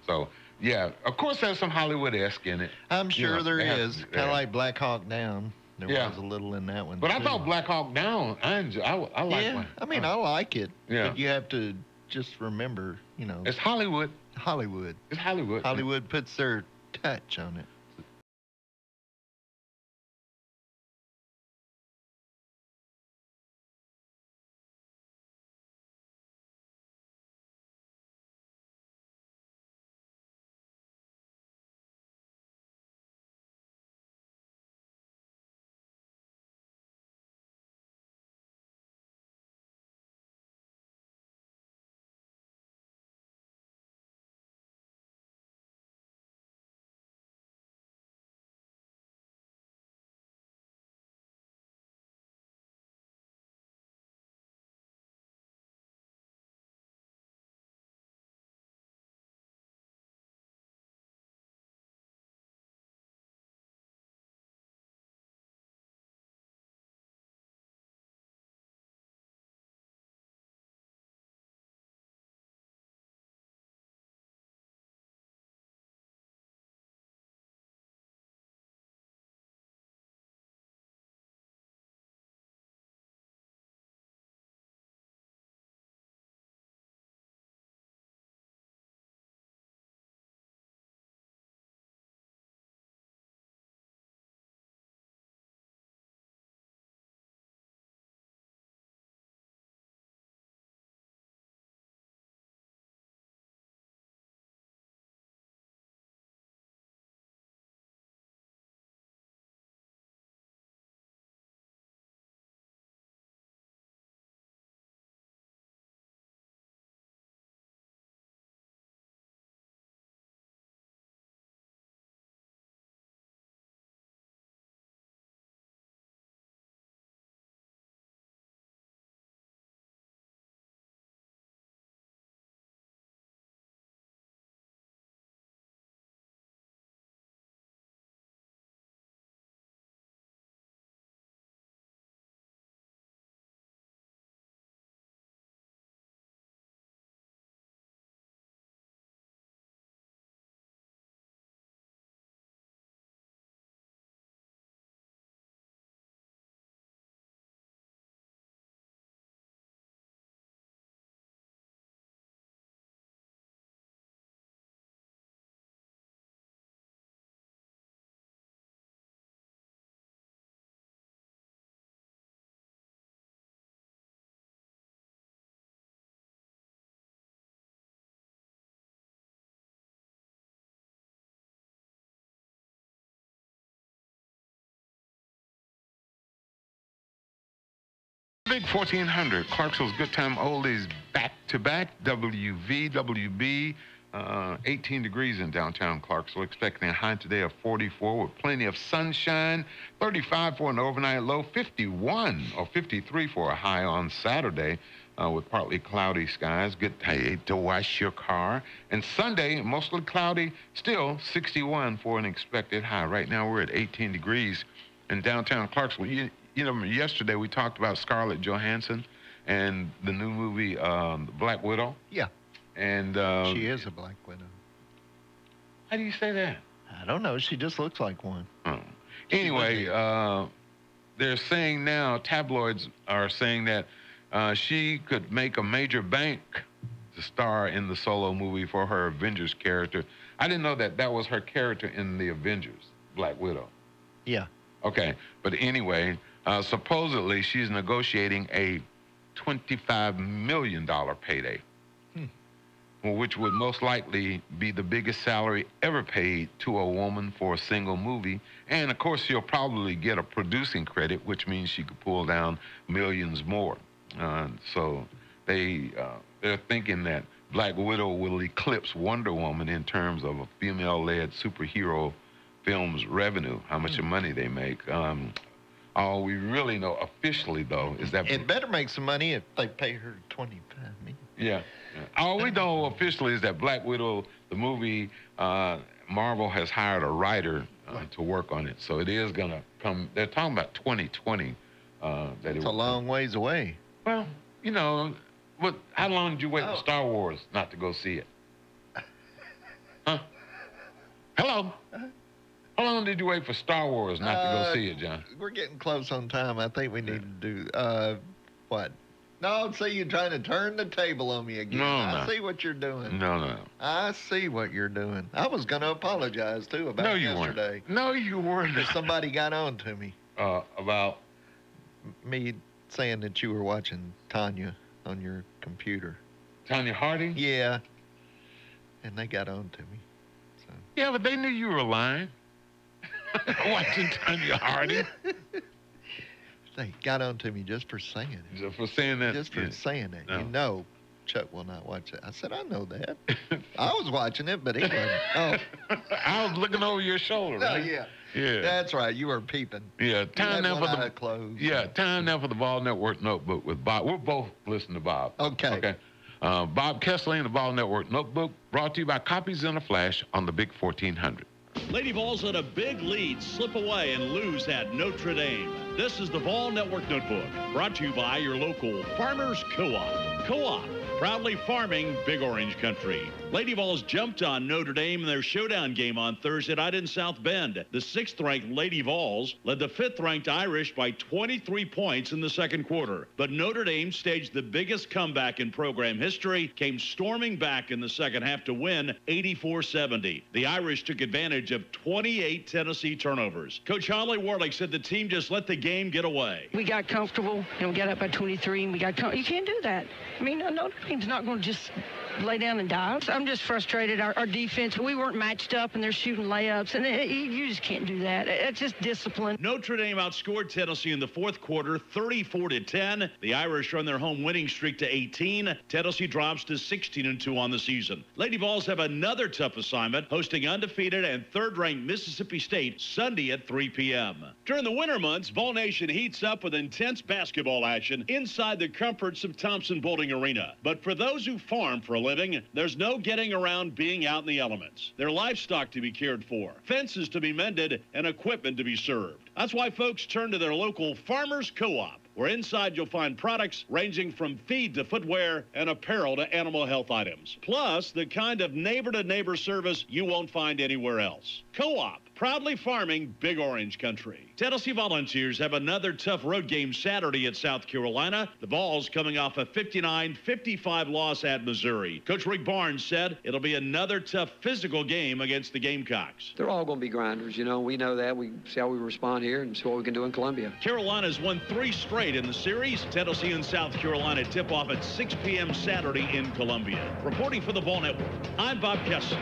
So Yeah, of course there's some Hollywood-esque in it. I'm sure there they is. Kind of like Black Hawk Down. There was a little in that one, But too. I thought Black Hawk Down, I like Yeah, one. I mean, I like it. Yeah. But you have to just remember, you know. It's Hollywood. Hollywood. It's Hollywood. Hollywood puts their touch on it. Big 1400, Clarksville's Good Time Oldies back-to-back, WVWB, 18 degrees in downtown Clarksville, expecting a high today of 44 with plenty of sunshine, 35 for an overnight low, 51 or 53 for a high on Saturday with partly cloudy skies, good day to wash your car. And Sunday, mostly cloudy, still 61 for an expected high. Right now we're at 18 degrees in downtown Clarksville. You know, yesterday we talked about Scarlett Johansson and the new movie, Black Widow. Yeah. And she is a Black Widow. How do you say that? I don't know. She just looks like one. Oh. Anyway, they're saying now, tabloids are saying that she could make a major bank to star in the solo movie for her Avengers character. I didn't know that that was her character in the Avengers, Black Widow. Yeah. Okay. But anyway, supposedly she's negotiating a $25 million payday, which would most likely be the biggest salary ever paid to a woman for a single movie. And, of course, she'll probably get a producing credit, which means she could pull down millions more. So they're thinking that Black Widow will eclipse Wonder Woman in terms of a female-led superhero film's revenue, how much money they make. All we really know officially, though, is that... It better make some money if they pay her $25 million. Yeah. All we know officially is that Black Widow, the movie, Marvel has hired a writer to work on it. So it is going to come... They're talking about 2020. It's a long ways away. Well, you know, how long did you wait for Star Wars not to go see it? Huh? Hello. How long did you wait for Star Wars not to go see it, John? We're getting close on time. I think we need to do, what? No, see, you're trying to turn the table on me again. No. I see what you're doing. No. I see what you're doing. I was going to apologize, too, about yesterday. No, you weren't. Somebody got on to me. About? Me saying that you were watching Tanya on your computer. Tanya Harding? Yeah. And they got on to me. So. Yeah, but they knew you were lying. Watching Tanya Harding. They got on to me just for saying it. Just for saying that? Just for saying it. No. You know Chuck will not watch it. I said, I know that. I was watching it, but he wasn't. Oh. I was looking over your shoulder, right? Yeah. Yeah. That's right. You were peeping. Yeah. Time now for the closed. Yeah. Time now for the Ball Network Notebook with Bob. We're both listening to Bob. Okay. Bob Kessler and the Ball Network Notebook brought to you by Copies in a Flash on the Big 1400. Lady Vols let a big lead slip away and lose at Notre Dame. This is the Vol Network Notebook, brought to you by your local Farmers Co-op. Co-op, proudly farming Big Orange Country. Lady Vols jumped on Notre Dame in their showdown game on Thursday night in South Bend. The 6th-ranked Lady Vols led the 5th-ranked Irish by 23 points in the second quarter. But Notre Dame staged the biggest comeback in program history, came storming back in the second half to win 84-70. The Irish took advantage of 28 Tennessee turnovers. Coach Holly Warlick said the team just let the game get away. We got comfortable and we got up by 23 and you can't do that. I mean, Notre Dame's not going to just lay down and die. I'm just frustrated. Our defense, we weren't matched up and they're shooting layups, and you just can't do that. It's just discipline. Notre Dame outscored Tennessee in the fourth quarter 34-10. The Irish run their home winning streak to 18. Tennessee drops to 16-2 on the season. Lady Vols have another tough assignment, hosting undefeated and third-ranked Mississippi State Sunday at 3 p.m. During the winter months, Vol Nation heats up with intense basketball action inside the comforts of Thompson Bowling Arena. But for those who farm for a living, there's no getting around being out in the elements. Their livestock to be cared for, fences to be mended, and equipment to be served. That's why folks turn to their local Farmers Co-op, where inside you'll find products ranging from feed to footwear and apparel to animal health items. Plus, the kind of neighbor-to-neighbor service you won't find anywhere else. Co-op, proudly farming Big Orange Country. Tennessee Volunteers have another tough road game Saturday at South Carolina. The Vols coming off a 59-55 loss at Missouri. Coach Rick Barnes said it'll be another tough physical game against the Gamecocks. They're all going to be grinders, you know. We know that. We see how we respond here and see what we can do in Columbia. Carolina's won 3 straight in the series. Tennessee and South Carolina tip off at 6 p.m. Saturday in Columbia. Reporting for the Vol Network, I'm Bob Kessler.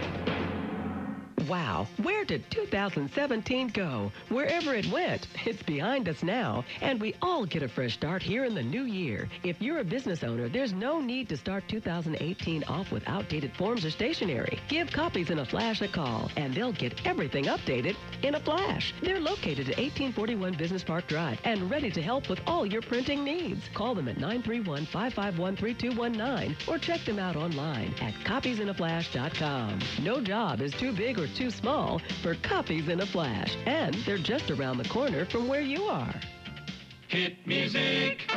Wow, where did 2017 go? Wherever it went, it's behind us now, and we all get a fresh start here in the new year. If you're a business owner, there's no need to start 2018 off with outdated forms or stationery. Give Copies in a Flash a call, and they'll get everything updated in a flash. They're located at 1841 Business Park Drive and ready to help with all your printing needs. Call them at 931-551-3219 or check them out online at copiesinaflash.com. No job is too big or too small for Copies in a Flash, and they're just around the corner from where you are. Hit music.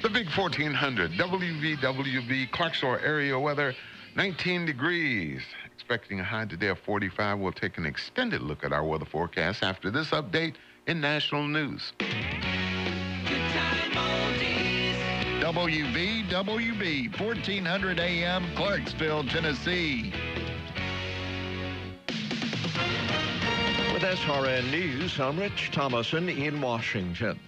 The big 1400 WVWB Clarksville area weather, 19 degrees. Expecting a high today of 45. We'll take an extended look at our weather forecast after this update in national news. WVWB 1400 AM, Clarksville, Tennessee. With SRN News, I'm Rich Thomason in Washington.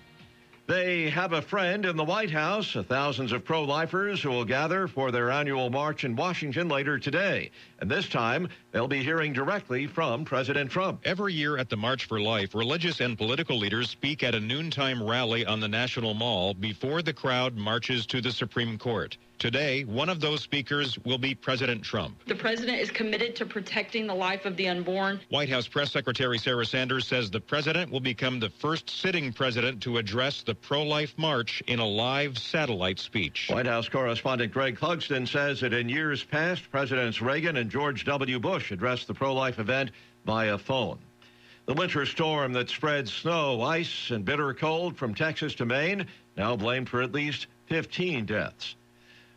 They have a friend in the White House, thousands of pro-lifers who will gather for their annual march in Washington later today. And this time, they'll be hearing directly from President Trump. Every year at the March for Life, religious and political leaders speak at a noontime rally on the National Mall before the crowd marches to the Supreme Court. Today, one of those speakers will be President Trump. The president is committed to protecting the life of the unborn. White House Press Secretary Sarah Sanders says the president will become the first sitting president to address the pro-life march in a live satellite speech. White House correspondent Greg Clugston says that in years past, Presidents Reagan and George W. Bush addressed the pro-life event via phone. The winter storm that spread snow, ice, and bitter cold from Texas to Maine now blamed for at least 15 deaths.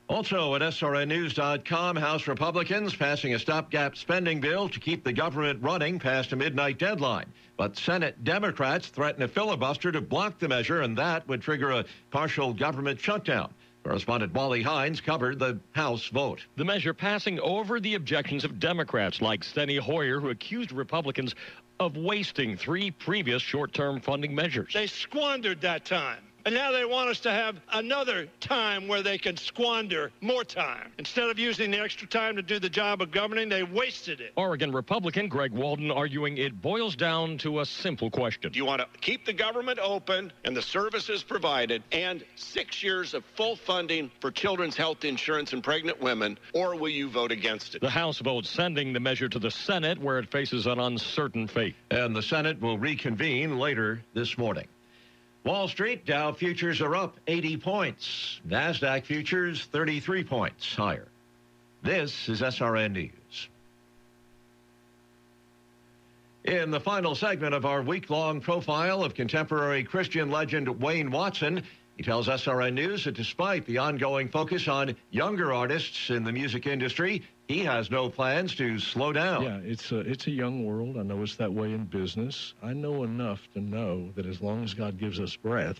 Also at SRNnews.com, House Republicans passing a stopgap spending bill to keep the government running past a midnight deadline. But Senate Democrats threaten a filibuster to block the measure, and that would trigger a partial government shutdown. Correspondent Wally Hines covered the House vote. The measure passing over the objections of Democrats like Steny Hoyer, who accused Republicans of wasting 3 previous short-term funding measures. They squandered that time. And now they want us to have another time where they can squander more time. Instead of using the extra time to do the job of governing, they wasted it. Oregon Republican Greg Walden arguing it boils down to a simple question. Do you want to keep the government open and the services provided and 6 years of full funding for children's health insurance and pregnant women, or will you vote against it? The House votes sending the measure to the Senate, where it faces an uncertain fate. And the Senate will reconvene later this morning. Wall Street, Dow futures are up 80 points. NASDAQ futures 33 points higher. This is SRN News. In the final segment of our week-long profile of contemporary Christian legend Wayne Watson, he tells SRN News that despite the ongoing focus on younger artists in the music industry, he has no plans to slow down. Yeah, it's a young world. I know it's that way in business. I know enough to know that as long as God gives us breath,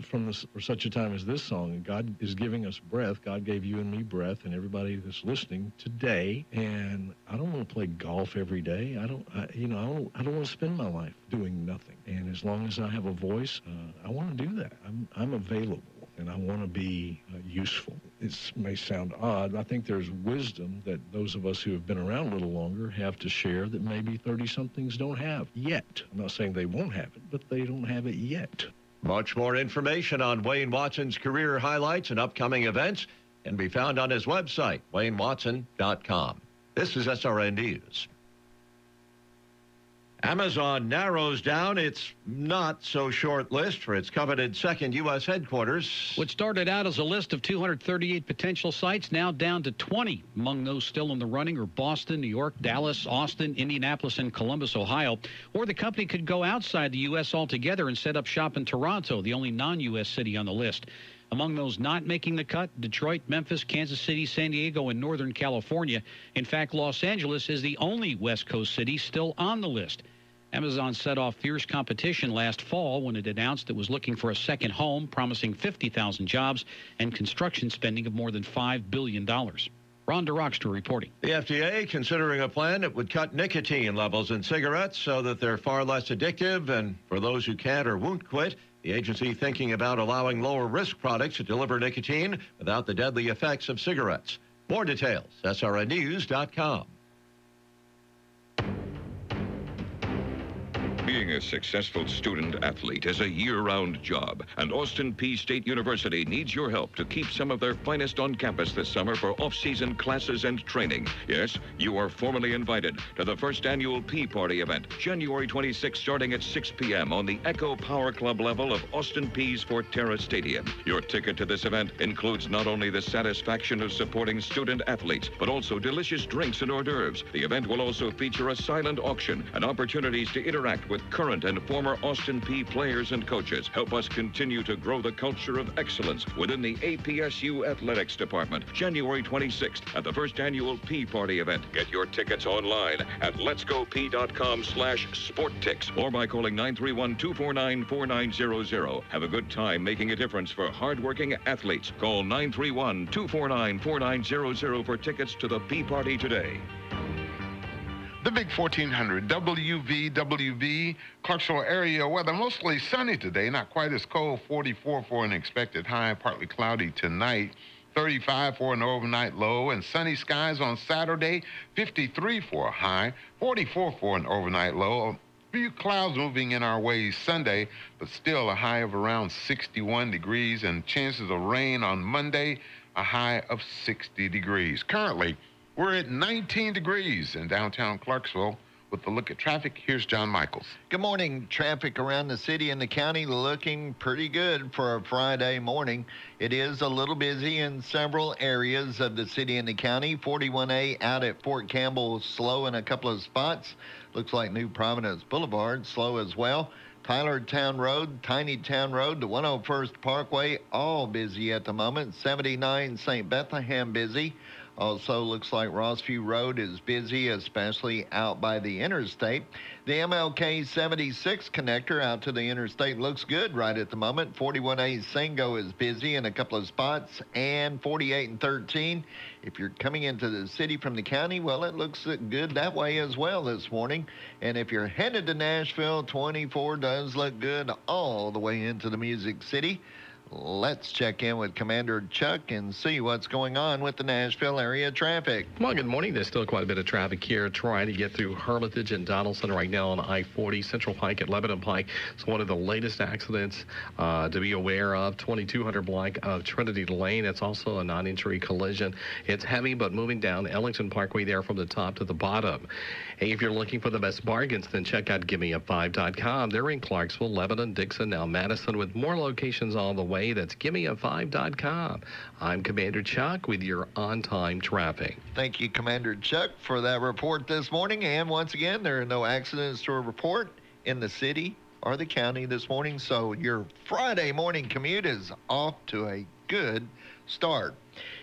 for such a time as this song, God is giving us breath. God gave you and me breath, and everybody that's listening today. And I don't want to play golf every day. I don't want to spend my life doing nothing. And as long as I have a voice, I want to do that. I'm available. And I want to be useful. It may sound odd. I think there's wisdom that those of us who have been around a little longer have to share that maybe 30-somethings don't have yet. I'm not saying they won't have it, but they don't have it yet. Much more information on Wayne Watson's career highlights and upcoming events can be found on his website, waynewatson.com. This is SRN News. Amazon narrows down its not-so-short list for its coveted second U.S. headquarters. What started out as a list of 238 potential sites, now down to 20. Among those still in the running are Boston, New York, Dallas, Austin, Indianapolis, and Columbus, Ohio. Or the company could go outside the U.S. altogether and set up shop in Toronto, the only non-U.S. city on the list. Among those not making the cut, Detroit, Memphis, Kansas City, San Diego, and Northern California. In fact, Los Angeles is the only West Coast city still on the list. Amazon set off fierce competition last fall when it announced it was looking for a second home, promising 50,000 jobs and construction spending of more than $5 billion. Ron DeRockster reporting. The FDA considering a plan that would cut nicotine levels in cigarettes so that they're far less addictive, and for those who can't or won't quit, the agency thinking about allowing lower-risk products to deliver nicotine without the deadly effects of cigarettes. More details, SRNnews.com. Being a successful student-athlete is a year-round job, and Austin Peay State University needs your help to keep some of their finest on campus this summer for off-season classes and training. Yes, you are formally invited to the first annual Peay Party event, January 26th, starting at 6 p.m. on the Echo Power Club level of Austin Peay's Forterra Stadium. Your ticket to this event includes not only the satisfaction of supporting student-athletes, but also delicious drinks and hors d'oeuvres. The event will also feature a silent auction and opportunities to interact with with current and former Austin Peay players and coaches. Help us continue to grow the culture of excellence within the APSU Athletics Department. January 26th at the first annual Pea Party event. Get your tickets online at letsgop.com/sporttix or by calling 931-249-4900. Have a good time making a difference for hardworking athletes. Call 931-249-4900 for tickets to the Pea Party today. The Big 1400 WVWV Clarksville area weather mostly sunny today, not quite as cold. 44 for an expected high, partly cloudy tonight. 35 for an overnight low, and sunny skies on Saturday. 53 for a high, 44 for an overnight low. A few clouds moving in our way Sunday, but still a high of around 61 degrees, and chances of rain on Monday, a high of 60 degrees. Currently, we're at 19 degrees in downtown Clarksville. With a look at traffic, here's John Michaels. Good morning. Traffic around the city and the county looking pretty good for a Friday morning. It is a little busy in several areas of the city and the county. 41A out at Fort Campbell slow in a couple of spots. Looks like New Providence Boulevard slow as well. Tyler Town Road, Tiny Town Road, the 101st Parkway, all busy at the moment. 79 St. Bethlehem busy. Also looks like Rossview Road is busy, especially out by the interstate. The MLK 76 connector out to the interstate looks good right at the moment. 41A Singo is busy in a couple of spots, and 48 and 13. If you're coming into the city from the county, well, it looks good that way as well this morning. And if you're headed to Nashville, 24 does look good all the way into the Music City. Let's check in with Commander Chuck and see what's going on with the Nashville area traffic. Well, good morning. There's still quite a bit of traffic here trying to get through Hermitage and Donaldson right now on I-40. Central Pike at Lebanon Pike. It's one of the latest accidents to be aware of. 2200 block of Trinity Lane. It's also a non-injury collision. It's heavy, but moving down Ellington Parkway there from the top to the bottom. Hey, if you're looking for the best bargains, then check out GiveMeA5.com. They're in Clarksville, Lebanon, Dixon, now Madison, with more locations on the way. That's GiveMeA5.com. I'm Commander Chuck with your on-time traffic. Thank you, Commander Chuck, for that report this morning. And once again, there are no accidents to report in the city or the county this morning, so your Friday morning commute is off to a good start.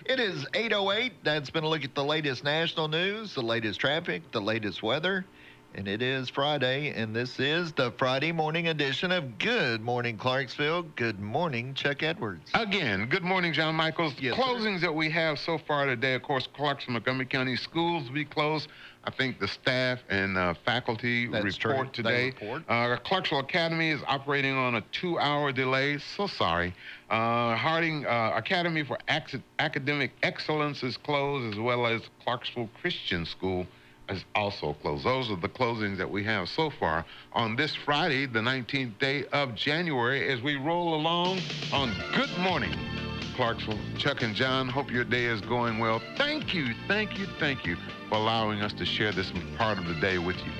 It is 8:08. That's been a look at the latest national news, the latest traffic, the latest weather. And it is Friday, and this is the Friday morning edition of Good Morning Clarksville. Good morning, Chuck Edwards. Again, good morning, John Michaels. Yes, closings that we have so far today, of course, Clarksville, Montgomery County schools will be closed. I think the staff and faculty report today. Clarksville Academy is operating on a 2-hour delay. So sorry. Harding Academy for Academic Excellence is closed, as well as Clarksville Christian School is also closed. Those are the closings that we have so far on this Friday, the 19th day of January, as we roll along on Good Morning Clarksville. Chuck and John, hope your day is going well. Thank you for allowing us to share this part of the day with you.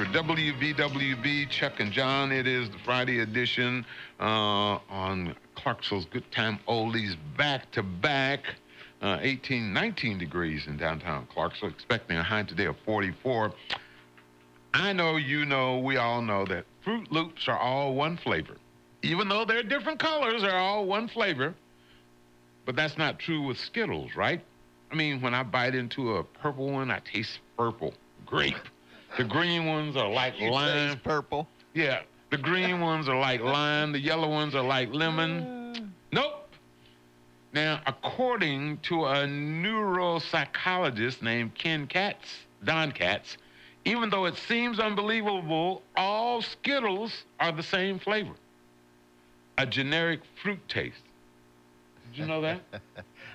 1400 WVWB, Chuck and John. It is the Friday edition on Clarksville's Good Time Oldies back-to-back. 19 degrees in downtown Clarksville, expecting a high today of 44. I know, you know, we all know that Fruit Loops are all one flavor. Even though they're different colors, they're all one flavor. But that's not true with Skittles, right? I mean, when I bite into a purple one, I taste purple. Grape. The green ones are like lime. Taste purple? Yeah. The green ones are like lime. The yellow ones are like lemon. Nope. Now, according to a neuropsychologist named Don Katz, even though it seems unbelievable, all Skittles are the same flavor. A generic fruit taste. Did you know that?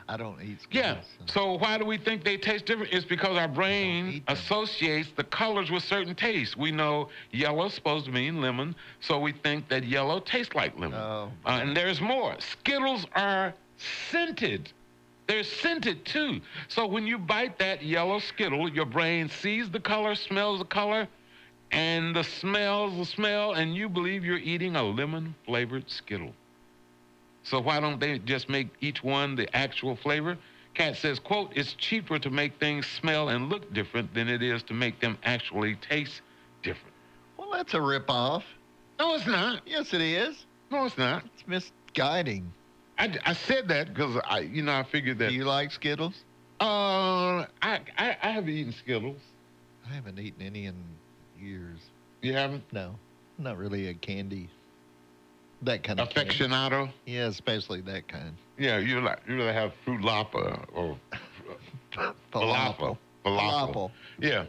I don't eat Skittles. Yeah. So why do we think they taste different? It's because our brain associates the colors with certain tastes. We know yellow's supposed to mean lemon, so we think that yellow tastes like lemon. Oh. And there's more. Skittles are scented. They're scented too. So when you bite that yellow Skittle, your brain sees the color, smells the color, and smells the smell, and you believe you're eating a lemon-flavored Skittle. So why don't they just make each one the actual flavor? Kat says, quote, it's cheaper to make things smell and look different than it is to make them actually taste different. Well, that's a ripoff. No, it's not. Yes, it is. No, it's not. It's misguiding. I said that because I figured that. Do you like Skittles? I have eaten Skittles. I haven't eaten any in years. You haven't? No, I'm not really a candy. That kind of Affectionado? Candy. Yeah, especially that kind. Yeah, you really have Fruit Lapa or falafel. Yeah,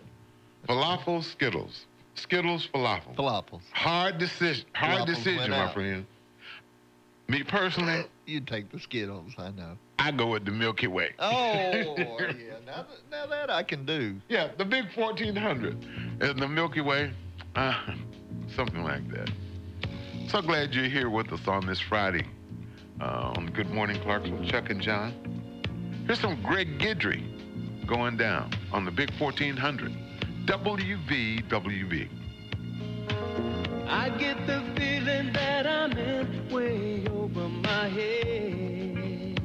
falafel, Skittles. Skittles, falafel. Falafels. Hard decision, my friend. Me personally, you take the Skittles, I know. I go with the Milky Way. Oh, yeah. Now that I can do. Yeah, the big 1400 and the Milky Way, something like that. So glad you're here with us on this Friday on Good Morning Clarksville, Chuck and John. Here's some Greg Guidry going down on the big 1400 WVWB. I get the feeling that I'm in way over my head.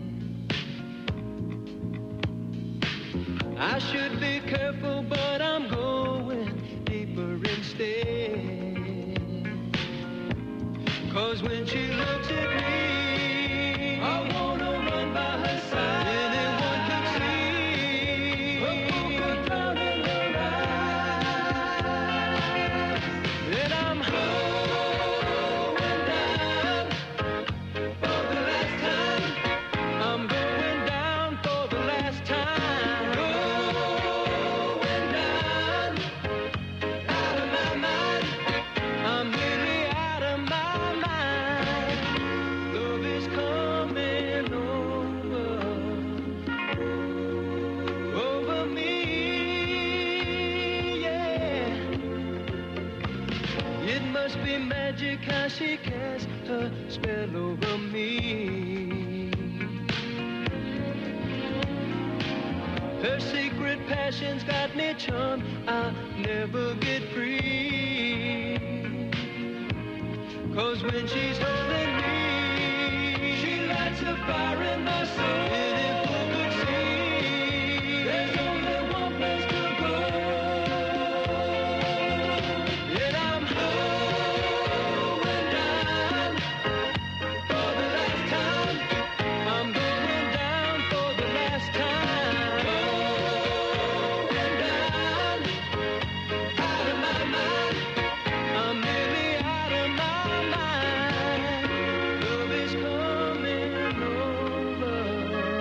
I should be careful, but I'm going deeper instead. 'Cause when she looks at me, I wanna run by her side. Anyone can see a poker cloud in her eyes. And I'm going down for the last time. I'm going down for the last time. Going down, out of my mind. I'm really out of my mind. Love is coming over me, yeah. It must be magic how she casts her spell over me. Her secret passion's got me charmed, I'll never get free. 'Cause when she's holding me, she lights a fire in my soul. And if I could see, there's only one place to go. And I'm going down for the last time. I'm going down for the last time. Going down, out of my mind. I'm nearly out of my mind. Love is coming over.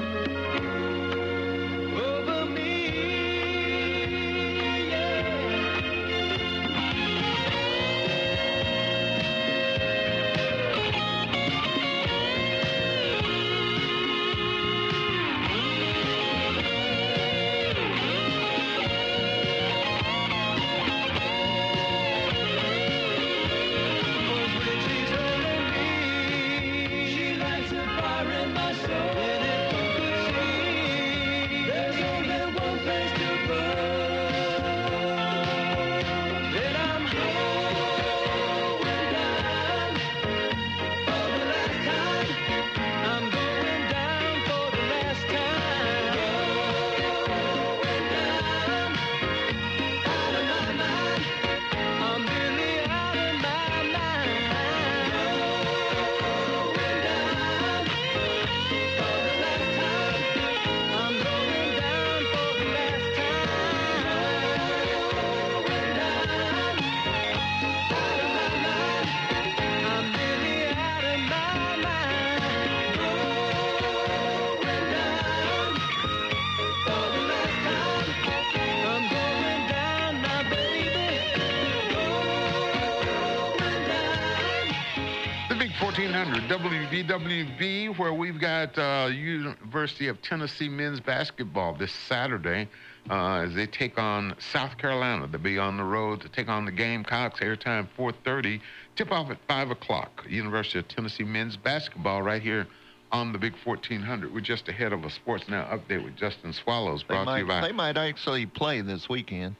1400 WVWB, where we've got University of Tennessee men's basketball this Saturday as they take on South Carolina. They'll be on the road to take on the Gamecocks. Airtime 4:30. Tip off at 5 o'clock. University of Tennessee men's basketball right here on the big 1400. We're just ahead of a Sports Now update with Justin Swallows, brought to you by... They might actually play this weekend.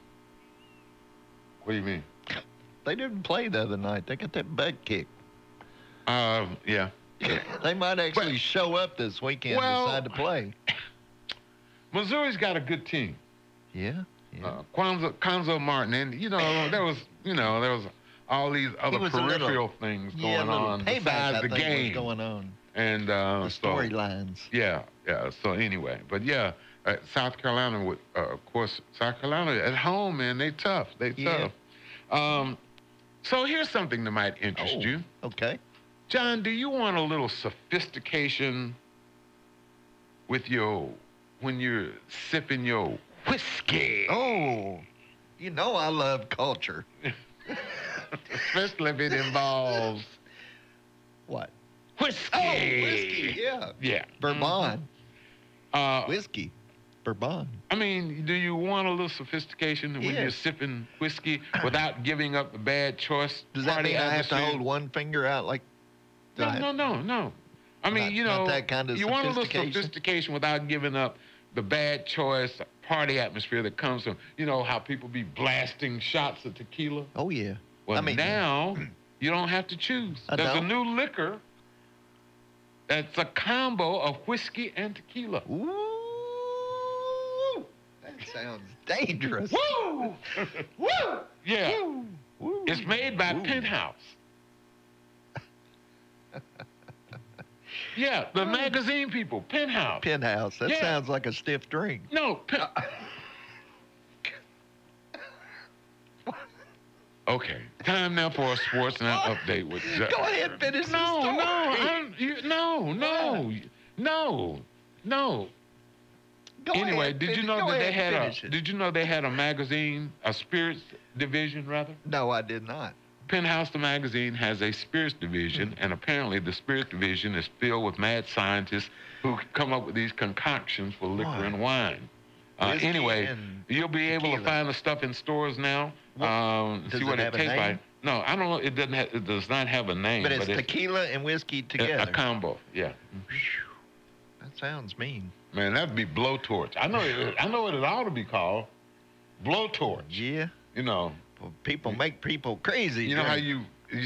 What do you mean? They didn't play the other night. They got that butt kick. Yeah. They might actually show up this weekend and decide to play. Missouri's got a good team. Yeah. Conzo Martin, and there was all these other peripheral things going on besides the game going on. And the storylines. Yeah. So anyway, but South Carolina with, of course, South Carolina at home, man, they tough. Tough. So here's something that might interest you. Okay. John, do you want a little sophistication with when you're sipping your whiskey? Oh, I love culture. Especially if it involves... What? Whiskey. Oh, whiskey, yeah. Yeah. Bourbon. Whiskey. Bourbon. I mean, do you want a little sophistication when you're sipping whiskey without giving up the bad choice? Does that mean I have to hold one finger out like... No. I mean, not that kind of you want a little sophistication without giving up the bad choice party atmosphere that comes from, how people be blasting shots of tequila. Oh, yeah. Well, now you don't have to choose. There's a new liquor that's a combo of whiskey and tequila. Ooh, that sounds dangerous. Woo! Woo! Yeah. Woo. It's made by Penthouse. Yeah, the magazine people, Penthouse. Penthouse. That sounds like a stiff drink. No. Okay, time now for a Sports Now update with Justin. Go ahead, finish the story. No. Anyway, did you know they had a magazine, a spirits division, rather? No, I did not. Penthouse, the magazine, has a spirits division, and apparently the spirits division is filled with mad scientists who come up with these concoctions for liquor and wine. Anyway, you'll be able to find the stuff in stores now. See what it tastes like. No, I don't know. It doesn't. It does not have a name. But it's tequila and whiskey together. A combo. Yeah. That sounds mean. Man, that'd be blowtorch. I know what it ought to be called. Blowtorch. Yeah. Well, people make people crazy. You know how you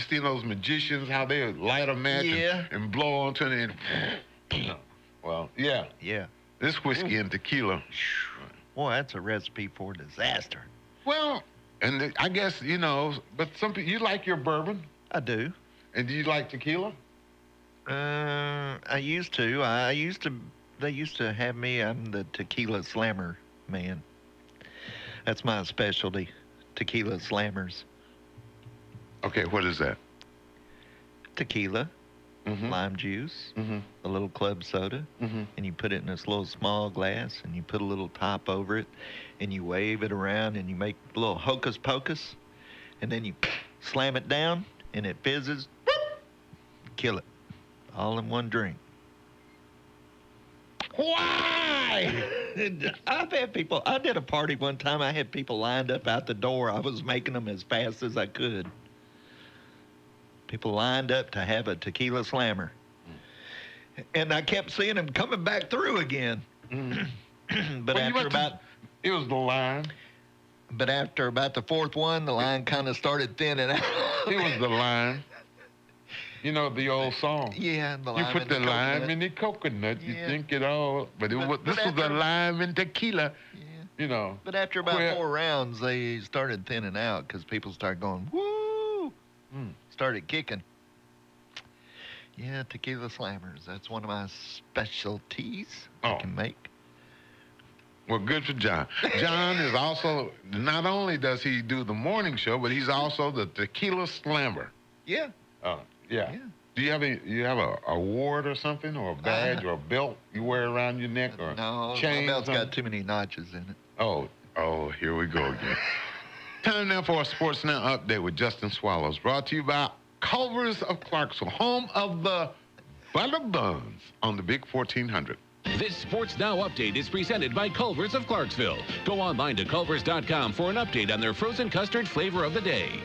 see those magicians, how they light a match and blow onto it and... Well, yeah. Yeah. This whiskey and tequila. Boy, that's a recipe for disaster. Well, and I guess, but some people, you like your bourbon? I do. And do you like tequila? I used to. They used to have me, I'm the tequila slammer man. That's my specialty, tequila slammers. Okay, what is that? Tequila, lime juice, a little club soda, and you put it in this little small glass, and you put a little top over it, and you wave it around, and you make a little hocus pocus, and then you slam it down, and it fizzes, kill it, all in one drink. Why? I've had people, I did a party one time, I had people lined up out the door. I was making them as fast as I could. People lined up to have a tequila slammer. And I kept seeing them coming back through again. But after about... It was the line. But after about the fourth one, the line kind of started thinning out. It was the line. The old song. Yeah, the lime. You put the lime in the coconut. You think it all, but this was the lime and tequila. Yeah. But after about 4 rounds, they started thinning out because people started going woo. Started kicking. Yeah, tequila slammers. That's one of my specialties I can make. Well, good for John. John is also, not only does he do the morning show, but he's also the tequila slammer. Yeah. Yeah. Do you have a award or something, or a badge, or a belt you wear around your neck, or chain? My belt's got too many notches in it. Oh, here we go again. Time now for a Sports Now update with Justin Swallows, brought to you by Culver's of Clarksville, home of the Butter Buns on the Big 1400. This Sports Now update is presented by Culver's of Clarksville. Go online to culvers.com for an update on their frozen custard flavor of the day.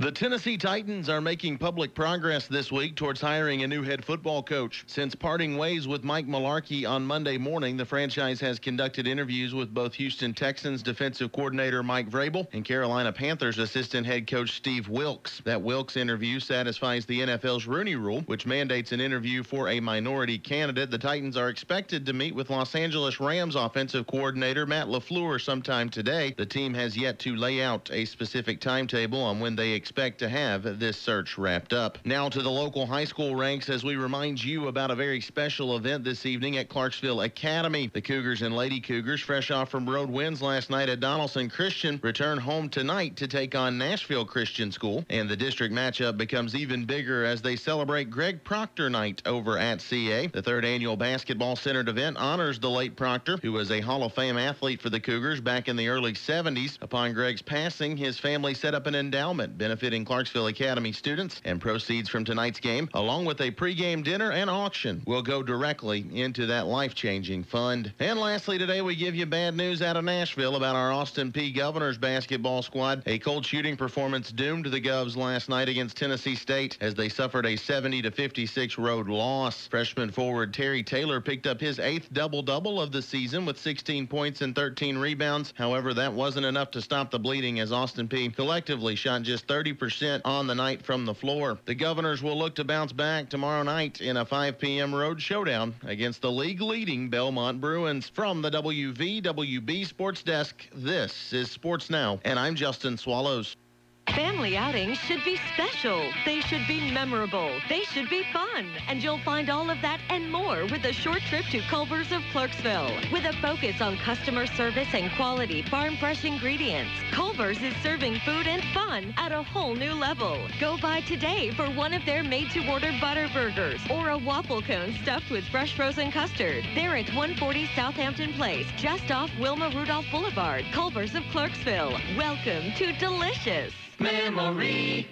The Tennessee Titans are making public progress this week towards hiring a new head football coach. Since parting ways with Mike Mularkey on Monday morning, the franchise has conducted interviews with both Houston Texans defensive coordinator Mike Vrabel and Carolina Panthers assistant head coach Steve Wilks. That Wilks interview satisfies the NFL's Rooney Rule, which mandates an interview for a minority candidate. The Titans are expected to meet with Los Angeles Rams offensive coordinator Matt LaFleur sometime today. The team has yet to lay out a specific timetable on when they expect to have this search wrapped up. Now to the local high school ranks as we remind you about a very special event this evening at Clarksville Academy. The Cougars and Lady Cougars, fresh off from road wins last night at Donaldson Christian, return home tonight to take on Nashville Christian School, and the district matchup becomes even bigger as they celebrate Greg Proctor night over at CA. The third annual basketball-centered event honors the late Proctor, who was a Hall of Fame athlete for the Cougars back in the early 70s. Upon Greg's passing, his family set up an endowment benefiting Clarksville Academy students, and proceeds from tonight's game, along with a pregame dinner and auction, will go directly into that life-changing fund. And lastly, today we give you bad news out of Nashville about our Austin Peay Governors basketball squad. A cold shooting performance doomed the Govs last night against Tennessee State as they suffered a 70-56 road loss. Freshman forward Terry Taylor picked up his 8th double-double of the season with 16 points and 13 rebounds. However, that wasn't enough to stop the bleeding as Austin Peay collectively shot just 30% on the night from the floor. The Governors will look to bounce back tomorrow night in a 5 p.m. road showdown against the league-leading Belmont Bruins. From the WVWB Sports Desk, this is Sports Now, and I'm Justin Swallows. Family outings should be special. They should be memorable. They should be fun. And you'll find all of that and more with a short trip to Culver's of Clarksville. With a focus on customer service and quality farm-fresh ingredients, Culver's is serving food and fun at a whole new level. Go by today for one of their made-to-order butter burgers or a waffle cone stuffed with fresh frozen custard. They're at 140 Southampton Place, just off Wilma Rudolph Boulevard. Culver's of Clarksville. Welcome to delicious memory.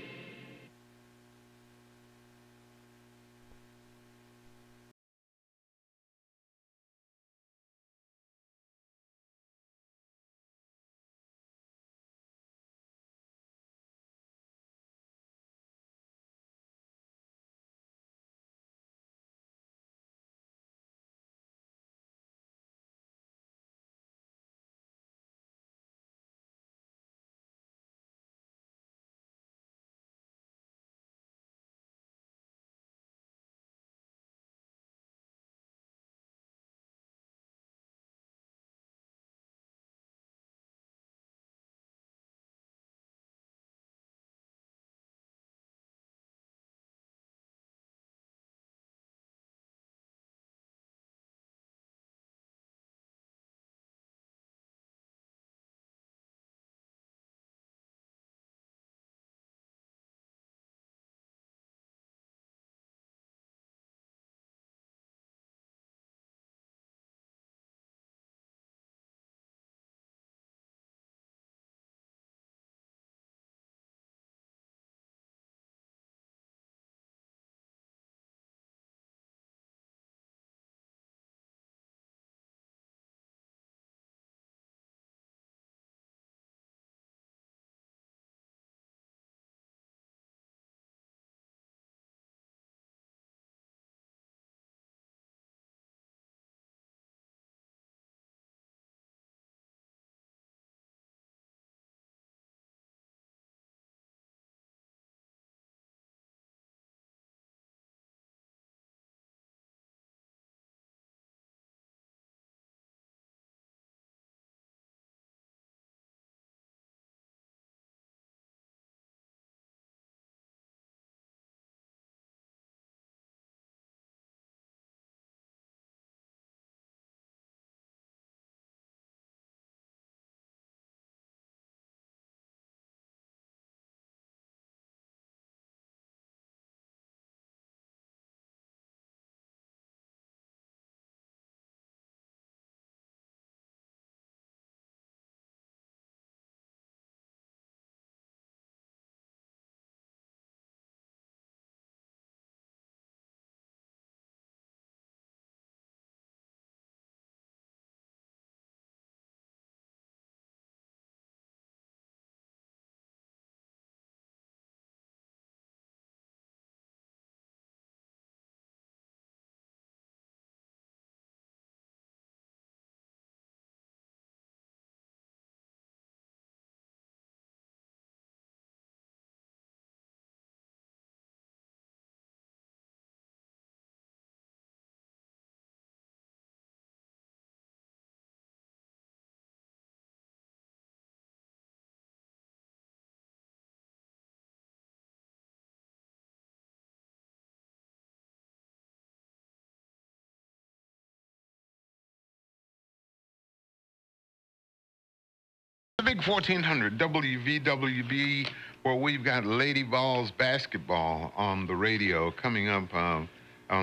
big 1400 WVWB, where we've got Lady Vols basketball on the radio coming up on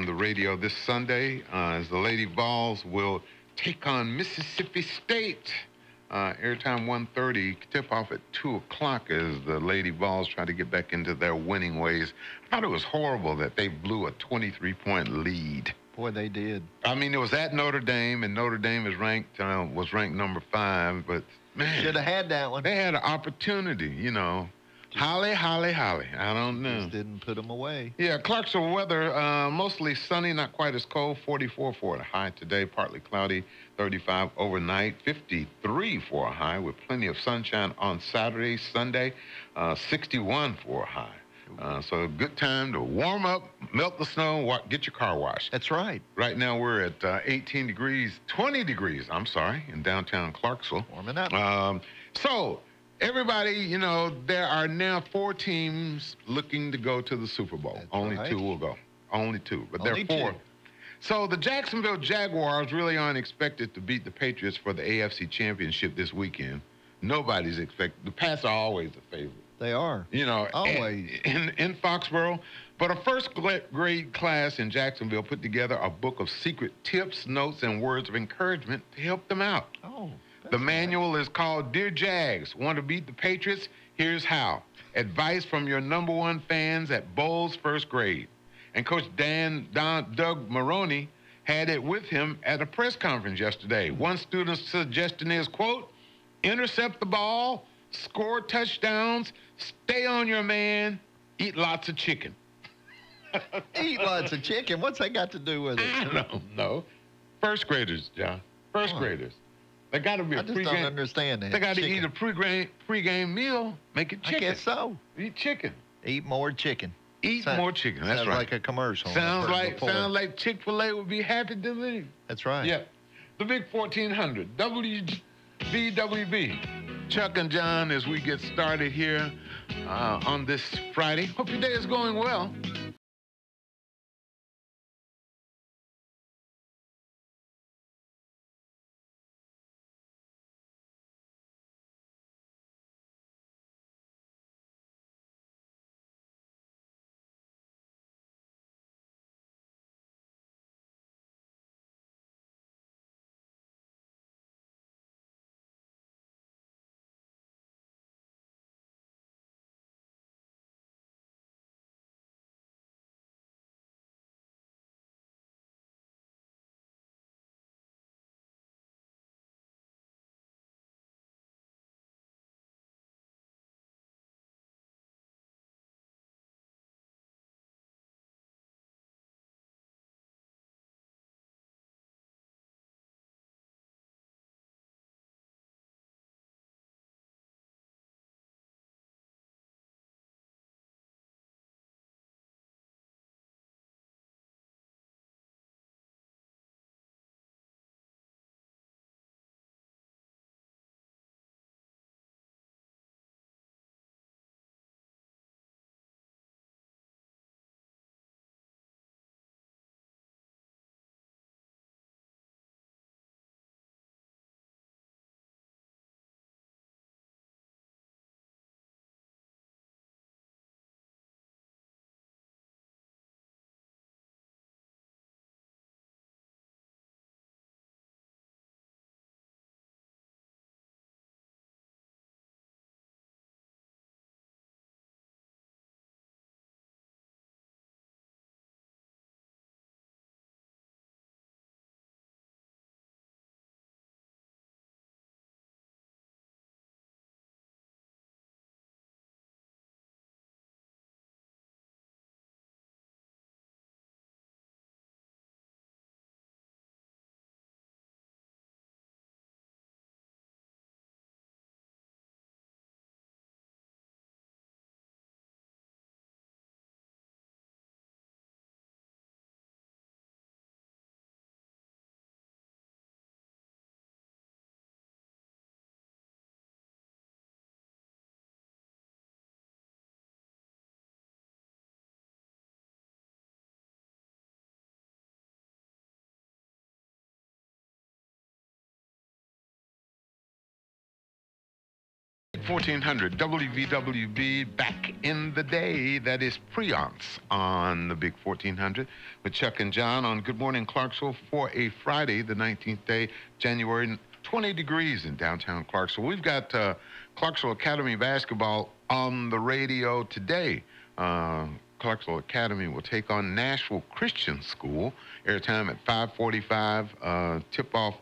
the radio this Sunday as the Lady Vols will take on Mississippi State. Airtime 1:30, tip off at 2 o'clock as the Lady Vols try to get back into their winning ways. I thought it was horrible that they blew a 23-point lead. Boy, they did. I mean, it was at Notre Dame, and Notre Dame is was ranked number 5, but man, should have had that one. They had an opportunity, you know. Holly. I don't know. Just didn't put them away. Yeah, Clarksville weather, mostly sunny, not quite as cold. 44 for a high today, partly cloudy. 35 overnight, 53 for a high with plenty of sunshine on Saturday, Sunday. 61 for a high. So a good time to warm up, melt the snow, get your car washed. That's right. Right now we're at 18 degrees, 20 degrees, in downtown Clarksville. Warming up. So everybody, you know, there are now 4 teams looking to go to the Super Bowl. That's Only right. 2 will go. Only 2, but Only there are 4. 2. So the Jacksonville Jaguars really aren't expected to beat the Patriots for the AFC Championship this weekend. Nobody's expected. The Pats are always the favorite. They are. You know, always. In Foxborough. But a first grade class in Jacksonville put together a book of secret tips, notes, and words of encouragement to help them out. Oh. The manual is called Dear Jags, Want to Beat the Patriots? Here's How. Advice from your #1 fans at Bowles first grade. And Coach Doug Maroney had it with him at a press conference yesterday. One student's suggestion is, quote, intercept the ball, score touchdowns, stay on your man, eat lots of chicken. Eat lots of chicken? What's that got to do with it? I don't know. First graders, John. First graders. They got to be I just don't understand that. They got to eat a pregame meal. Make it chicken. I guess so. Eat chicken. Eat more chicken. Eat more chicken. That's sounds right. like a commercial. Sounds like Chick-fil-A would be happy to leave. That's right. Yep. The big 1400 WVWB. Chuck and John, as we get started here on this Friday. Hope your day is going well. 1400 WVWB back in the day. That is Preonce on the big 1400 with Chuck and John on Good Morning Clarksville for a Friday, the 19th day, January. 20 degrees in downtown Clarksville. We've got Clarksville Academy basketball on the radio today. Clarksville Academy will take on Nashville Christian School. Airtime at 5:45. Tip-off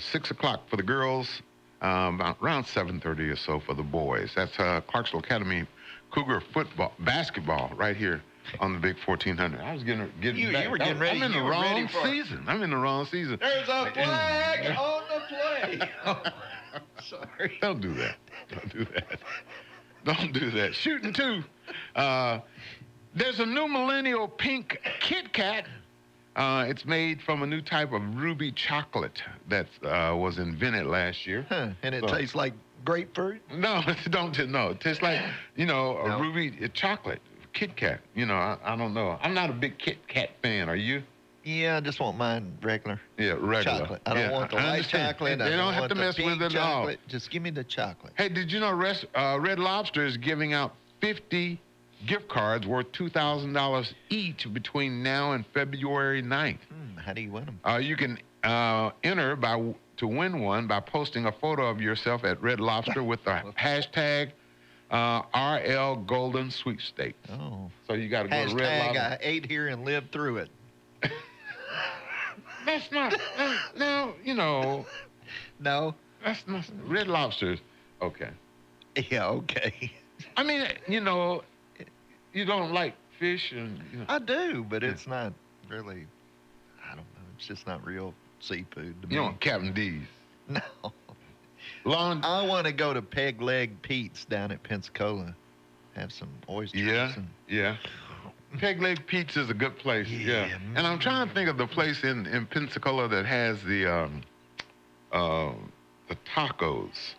6 o'clock for the girls. Around 7:30 or so for the boys. That's Clarksville Academy Cougar football, basketball right here on the big 1400. I was getting back. You were getting ready. I'm in the wrong season. I'm in the wrong season. There's a flag on the play. Sorry. Don't do that. Don't do that. Don't do that. Shooting two. There's a new millennial pink Kit Kat. It's made from a new type of ruby chocolate that was invented last year. Huh. And it tastes like grapefruit? No, no. It tastes like, a ruby chocolate. Kit Kat. I don't know. I'm not a big Kit Kat fan. Are you? Yeah, I just want mine regular. Yeah, regular. Chocolate. I don't want the white chocolate. They don't have to mess with it at all. Just give me the chocolate. Hey, did you know Red Lobster is giving out 50 gift cards worth $2,000 each between now and February 9th? How do you win them? You can enter to win one by posting a photo of yourself at Red Lobster with the hashtag RL Golden Sweepstakes. Oh. So you got to go to Red Lobster. I ate here and lived through it. That's not, no. No? That's not, Red Lobster's, okay. Yeah, okay. I mean, you don't like fish and... I do, but it's not really, I don't know, it's just not real seafood to me. You want Captain D's? No. I want to go to Peg Leg Pete's down at Pensacola. Have some oysters. Yeah. Peg Leg Pete's is a good place. Yeah. And I'm trying to think of the place in Pensacola that has the tacos.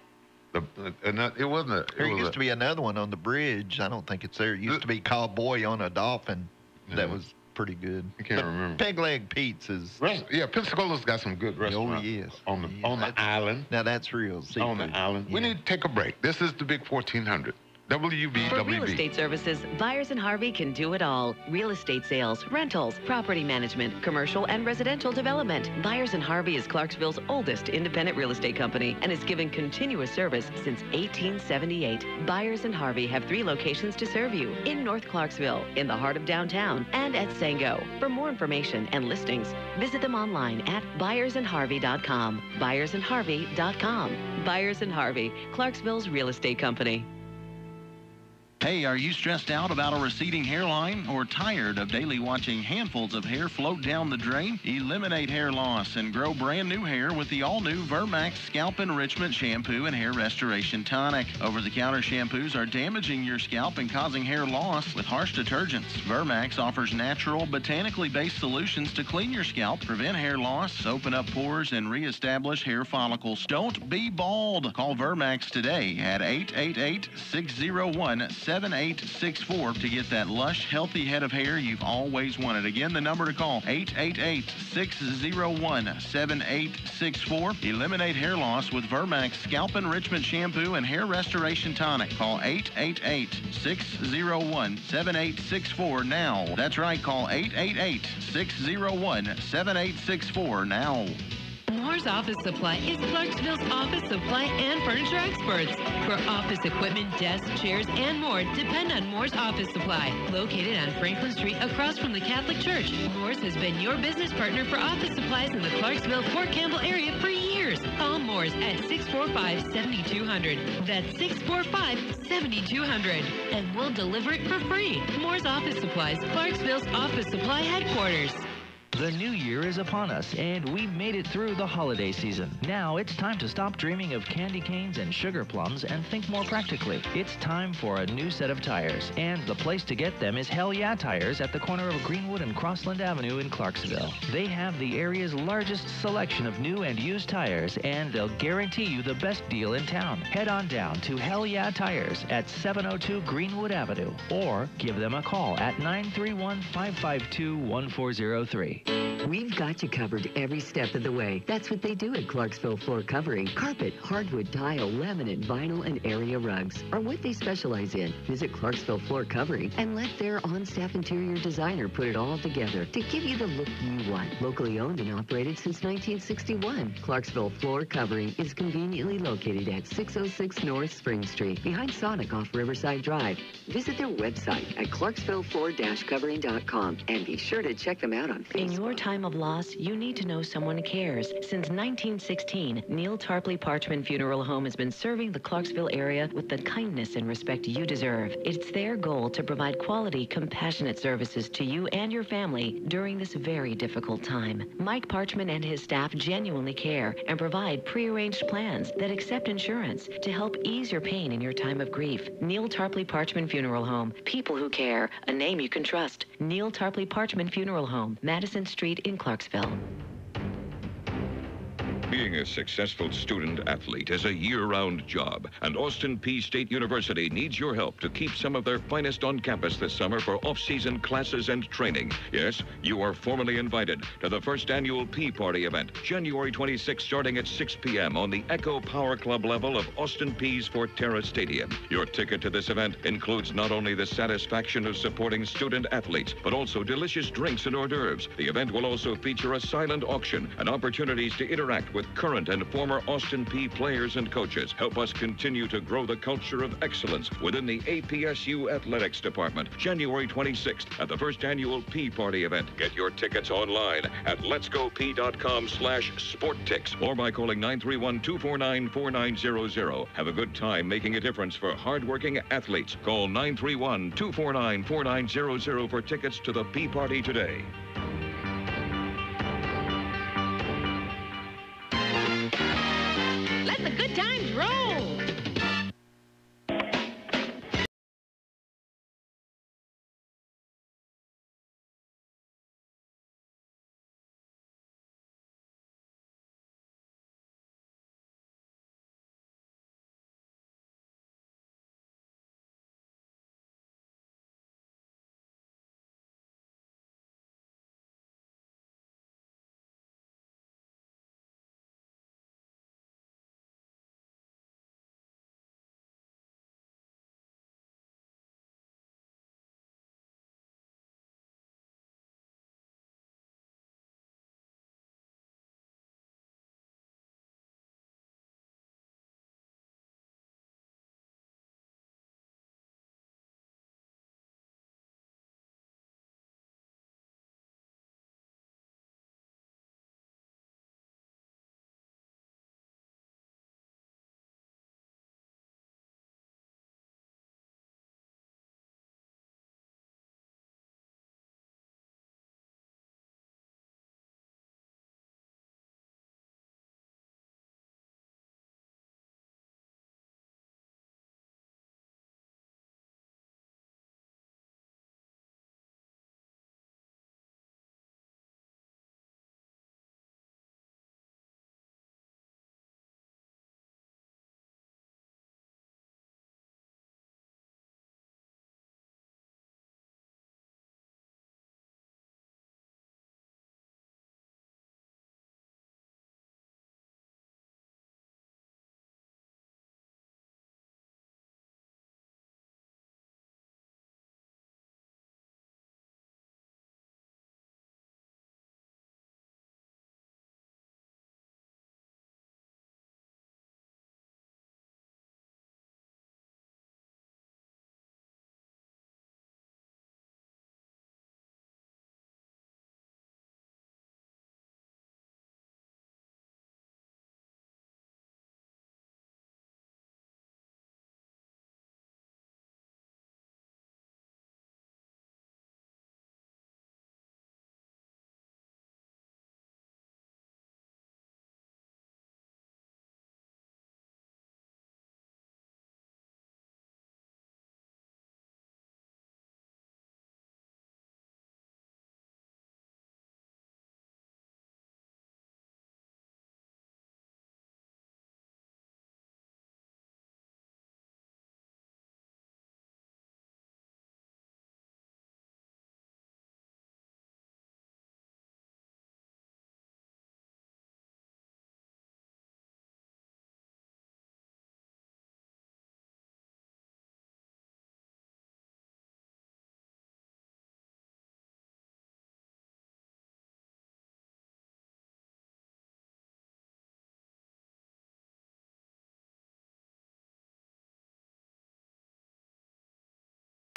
It wasn't. There used to be another one on the bridge. I don't think it's there. It used to be Cowboy on a Dolphin. That was pretty good. I can't remember. Peg Leg Pete's is. Yeah, Pensacola's got some good restaurants. Oh, yes. On the island. Now that's real seafood. On the island. We need to take a break. This is the big 1400. WVWB. For real estate services, Byers & Harvey can do it all. Real estate sales, rentals, property management, commercial and residential development. Byers & Harvey is Clarksville's oldest independent real estate company and has given continuous service since 1878. Byers & Harvey have 3 locations to serve you: in North Clarksville, in the heart of downtown, and at Sango. For more information and listings, visit them online at byersandharvey.com. byersandharvey.com. Byers & Harvey, Clarksville's real estate company. Hey, are you stressed out about a receding hairline or tired of daily watching handfuls of hair float down the drain? Eliminate hair loss and grow brand new hair with the all-new Vermax Scalp Enrichment Shampoo and Hair Restoration Tonic. Over-the-counter shampoos are damaging your scalp and causing hair loss with harsh detergents. Vermax offers natural, botanically based solutions to clean your scalp, prevent hair loss, open up pores, and reestablish hair follicles. Don't be bald. Call Vermax today at 888-601-7864 to get that lush, healthy head of hair you've always wanted. Again, the number to call, 888-601-7864. Eliminate hair loss with Vermax Scalp Enrichment Shampoo and Hair Restoration Tonic. Call 888-601-7864 now. That's right, call 888-601-7864 now. Moore's Office Supply is Clarksville's office supply and furniture experts. For office equipment, desks, chairs, and more, depend on Moore's Office Supply. Located on Franklin Street across from the Catholic Church, Moore's has been your business partner for office supplies in the Clarksville-Fort Campbell area for years. Call Moore's at 645-7200. That's 645-7200. And we'll deliver it for free. Moore's Office Supplies, Clarksville's office supply headquarters. The new year is upon us, and we've made it through the holiday season. Now it's time to stop dreaming of candy canes and sugar plums and think more practically. It's time for a new set of tires, and the place to get them is Hell Yeah Tires at the corner of Greenwood and Crossland Avenue in Clarksville. They have the area's largest selection of new and used tires, and they'll guarantee you the best deal in town. Head on down to Hell Yeah Tires at 702 Greenwood Avenue, or give them a call at 931-552-1403. We've got you covered every step of the way. That's what they do at Clarksville Floor Covering. Carpet, hardwood, tile, laminate, vinyl, and area rugs are what they specialize in. Visit Clarksville Floor Covering and let their on-staff interior designer put it all together to give you the look you want. Locally owned and operated since 1961, Clarksville Floor Covering is conveniently located at 606 North Spring Street, behind Sonic off Riverside Drive. Visit their website at clarksvillefloor-covering.com and be sure to check them out on Facebook. In your time of loss, you need to know someone cares. Since 1916, Neil Tarpley Parchman Funeral Home has been serving the Clarksville area with the kindness and respect you deserve. It's their goal to provide quality, compassionate services to you and your family during this very difficult time. Mike Parchman and his staff genuinely care and provide prearranged plans that accept insurance to help ease your pain in your time of grief. Neil Tarpley Parchman Funeral Home. People who care. A name you can trust. Neil Tarpley Parchman Funeral Home, Madison Street in Clarksville. Being a successful student athlete is a year-round job, and Austin Peay State University needs your help to keep some of their finest on campus this summer for off-season classes and training. Yes, you are formally invited to the first annual Peay Party event, January 26th, starting at 6 p.m. on the Echo Power Club level of Austin Peay's Forterra Stadium. Your ticket to this event includes not only the satisfaction of supporting student athletes, but also delicious drinks and hors d'oeuvres. The event will also feature a silent auction and opportunities to interact with current and former Austin Peay players and coaches. Help us continue to grow the culture of excellence within the APSU Athletics Department. January 26th at the first annual Peay Party event. Get your tickets online at letsgopeay.com/sporttix or by calling 931-249-4900. Have a good time making a difference for hardworking athletes. Call 931-249-4900 for tickets to the Peay Party today. Let the good times roll.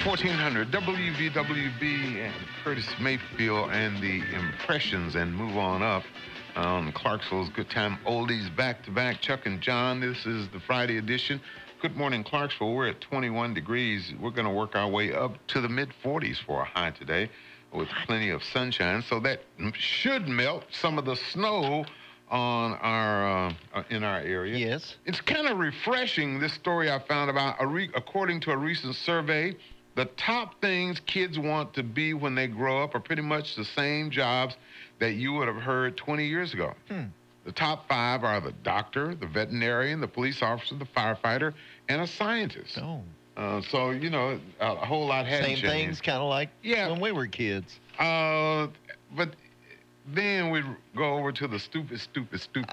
1400 WVWB and Curtis Mayfield and the Impressions, and move on up on Clarksville's Good Time Oldies back-to-back. Chuck and John, this is the Friday edition. Good morning, Clarksville. We're at 21 degrees. We're going to work our way up to the mid-40s for a high today with plenty of sunshine. So that should melt some of the snow on our in our area. Yes. It's kind of refreshing, this story I found about, according to a recent survey, the top things kids want to be when they grow up are pretty much the same jobs that you would have heard 20 years ago. The top 5 are the doctor, the veterinarian, the police officer, the firefighter, and a scientist. So, you know, a whole lot hadn't changed. Same things, kind of like when we were kids. But then we go over to the stupid.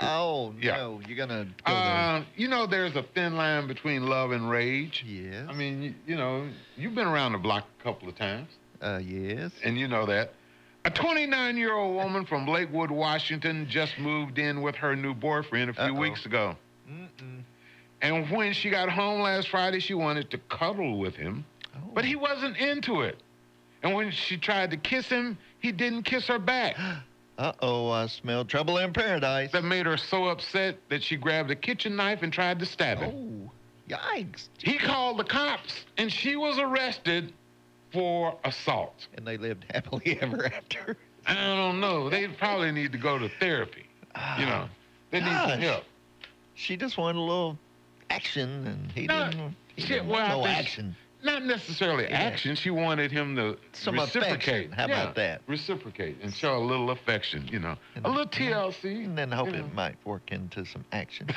Oh, yeah. No, you're going to go there. You know, there's a thin line between love and rage. Yes. I mean, you know, you've been around the block a couple of times. Yes. And you know that. A 29-year-old woman from Lakewood, Washington, just moved in with her new boyfriend a few weeks ago. And when she got home last Friday, she wanted to cuddle with him, but he wasn't into it. And when she tried to kiss him, he didn't kiss her back. Uh-oh, I smell trouble in paradise. That made her so upset that she grabbed a kitchen knife and tried to stab him. Oh, yikes. He called the cops, and she was arrested for assault. And they lived happily ever after. I don't know. They probably need to go to therapy. You know, they need some help. She just wanted a little action, and he didn't want no action. Not necessarily action. She wanted him to some reciprocate. Affection. How about that? Reciprocate and show a little affection, you know. A little TLC. And then hope it might work into some action.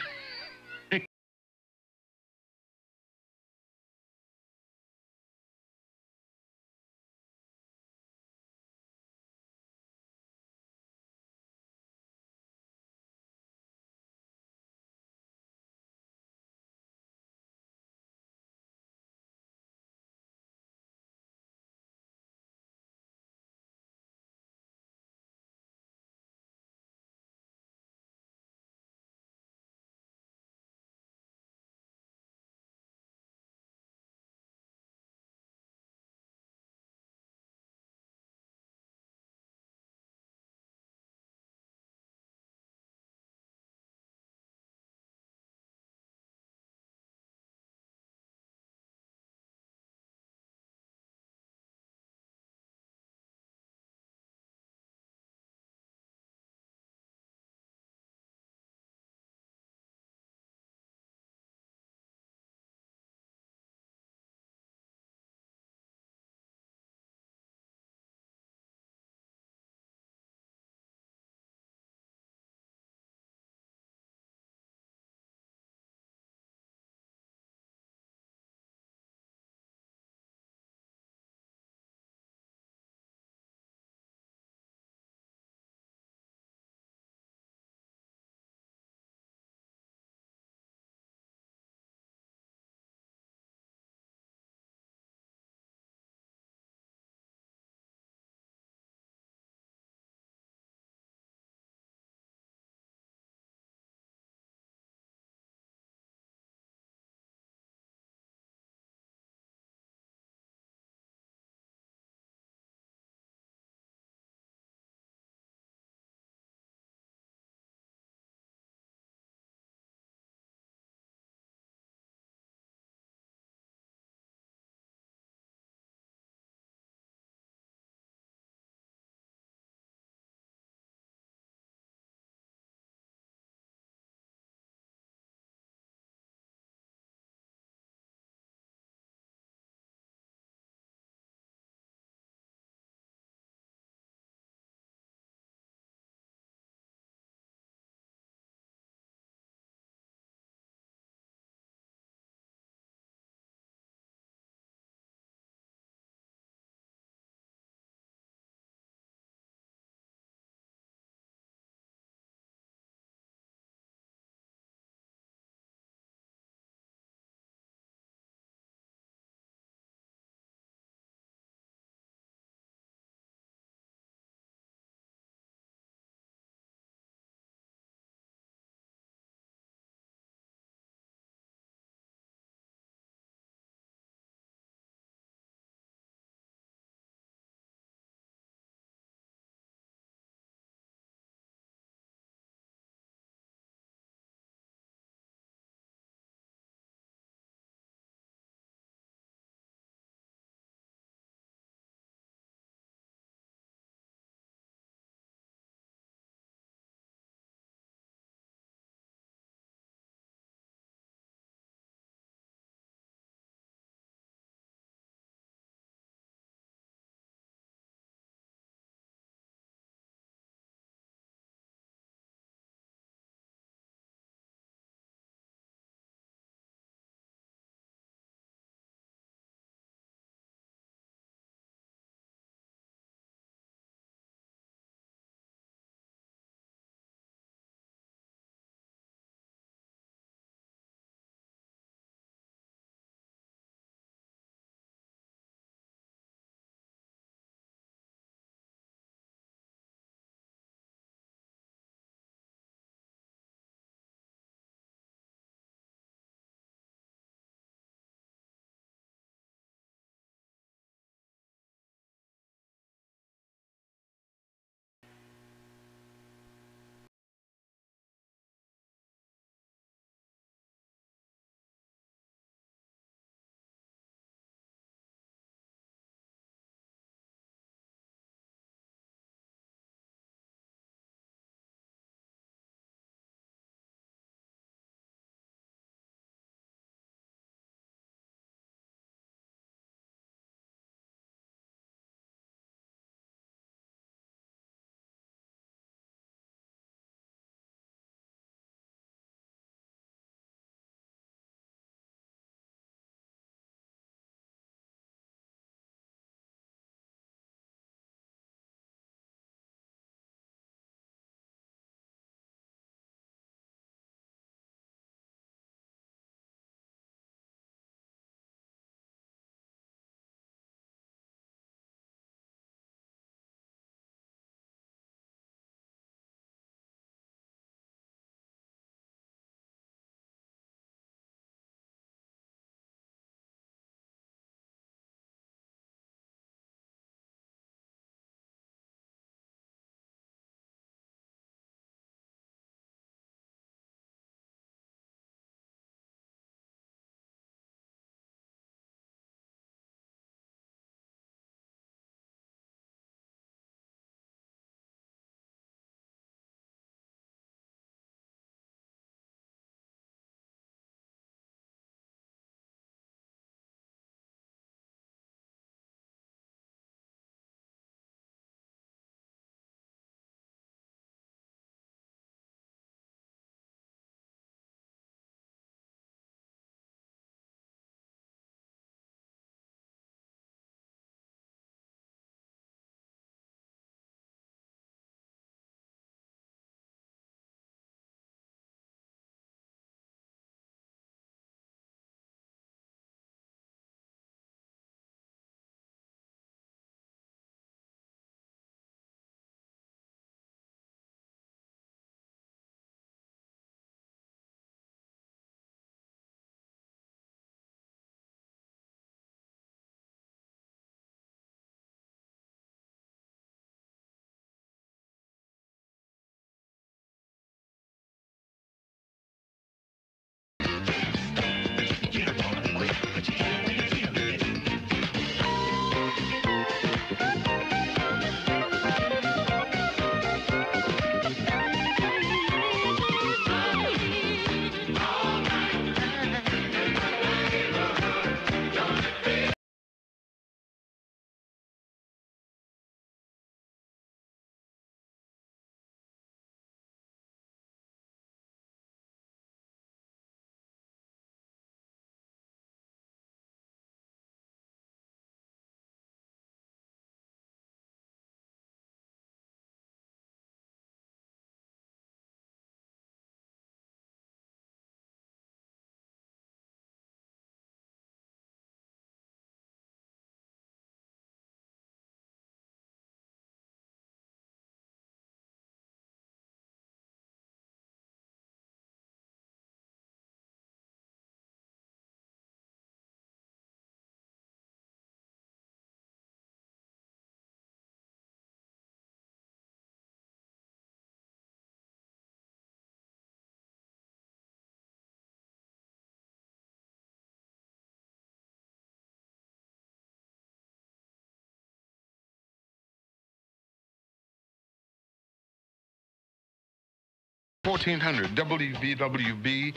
1400 WVWB,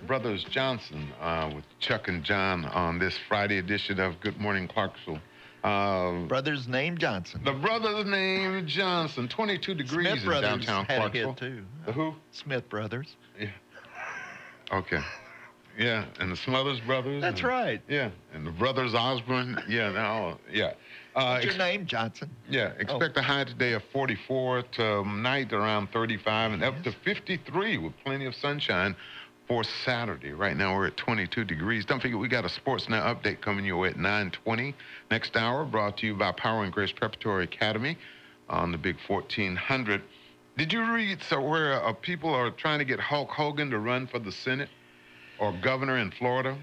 Brothers Johnson with Chuck and John on this Friday edition of Good Morning Clarksville. Brothers named Johnson. The brothers named Johnson. 22 degrees Smith in Brothers downtown had Clarksville. a hit too. The who? Smith Brothers. Yeah. Okay. Yeah, and the Smothers Brothers. That's right. Yeah, and the Brothers Osborne. Yeah, now, yeah. What's your name, Johnson? Yeah, expect a high today of 44, tonight around 35, and up to 53 with plenty of sunshine for Saturday. Right now we're at 22 degrees. Don't forget we got a Sports Now update coming your way at 9:20 next hour, brought to you by Power and Grace Preparatory Academy on the Big 1400. Did you read where people are trying to get Hulk Hogan to run for the Senate or governor in Florida?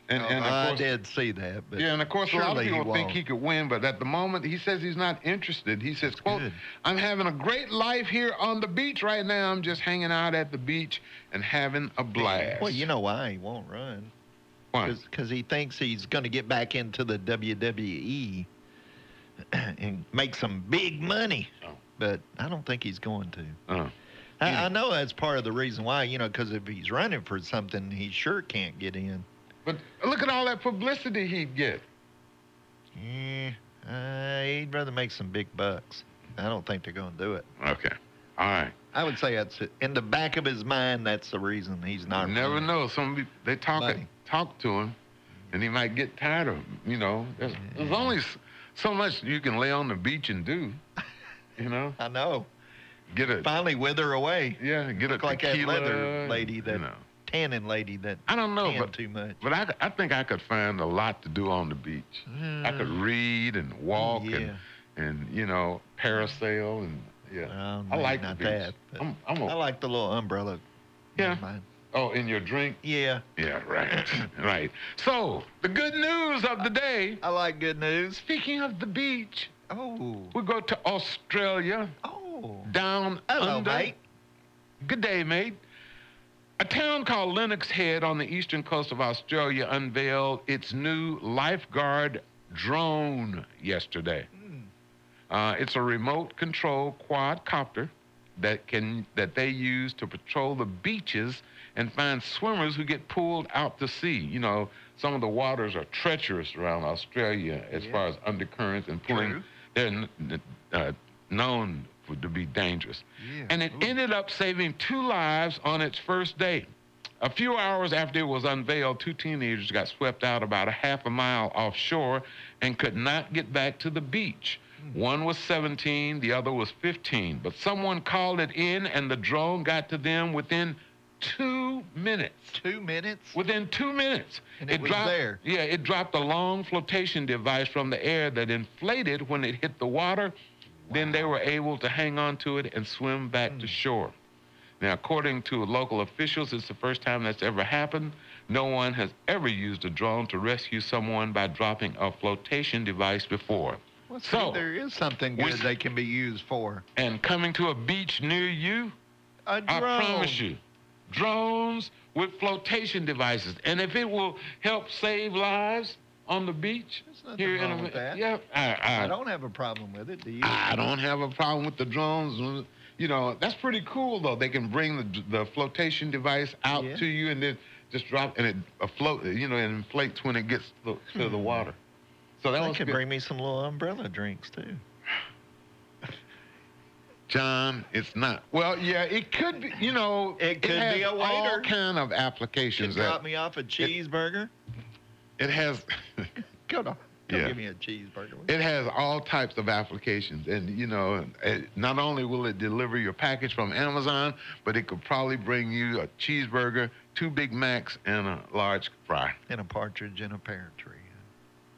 And of course, I did see that. But yeah, and of course, a lot of people think won't. he could win, but at the moment, he says he's not interested. He says, quote, I'm having a great life here on the beach right now. I'm just hanging out at the beach and having a blast. Well, you know why he won't run. Why? Because he thinks he's going to get back into the WWE and make some big money. Oh. But I don't think he's going to. Oh. I know that's part of the reason why, because if he's running for something, he sure can't get in. But look at all that publicity he'd get. Yeah, he'd rather make some big bucks. I don't think they're going to do it. Okay. All right. I would say that's it. In the back of his mind, that's the reason he's not. You never running. know. Some people, they talk to him, and he might get tired of them. There's only so much you can lay on the beach and do. I know. Get it. Finally wither away. Yeah, get Look a like that tequila, leather lady, that tanning lady that I don't know, tanned but too much. But I think I could find a lot to do on the beach. I could read and walk and parasail and I like not the beach. that. I like the little umbrella. Yeah. Oh, in your drink? Yeah. Yeah, right. Right. So, the good news of the day. I like good news. Speaking of the beach. Oh. We go to Australia. Oh. Down Hello, under. mate. Good day, mate. A town called Lennox Head on the eastern coast of Australia unveiled its new lifeguard drone yesterday. It's a remote control quadcopter that they use to patrol the beaches and find swimmers who get pulled out to sea. Some of the waters are treacherous around Australia as far as undercurrents and pulling. They're known to be dangerous. Yeah. And it ended up saving 2 lives on its first day. A few hours after it was unveiled, 2 teenagers got swept out about a half a mile offshore and could not get back to the beach. One was 17, the other was 15. But someone called it in, and the drone got to them within 2 minutes. 2 minutes? Within 2 minutes. And it was there. Yeah, it dropped a long flotation device from the air that inflated when it hit the water. Then they were able to hang on to it and swim back to shore. Now, according to local officials, it's the first time that's ever happened. No one has ever used a drone to rescue someone by dropping a flotation device before. Well, so there is something good they can be used for. And coming to a beach near you, a drone. I promise you, drones with flotation devices. And if it will help save lives on the beach, here in with that. Yeah, I don't have a problem with it. Do you? I don't have a problem with the drones. That's pretty cool though. They can bring the flotation device out to you and then just drop and it afloat. It inflates when it gets to the water. So that could bring me some little umbrella drinks too. John, it's not. Well, yeah, it could be. It could be a waiter. All kind of applications. Drop me off a cheeseburger. It has. Go give me a cheeseburger. It has all types of applications, and not only will it deliver your package from Amazon, but it could probably bring you a cheeseburger, 2 Big Macs, and a large fry. And a partridge in a pear tree.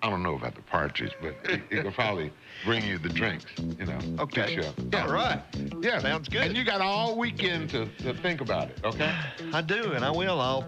I don't know about the partridge, but it could probably bring you the drinks. Okay. Yeah. All right. Yeah. Sounds good. And you got all weekend to think about it. Okay. I do, and I will. I'll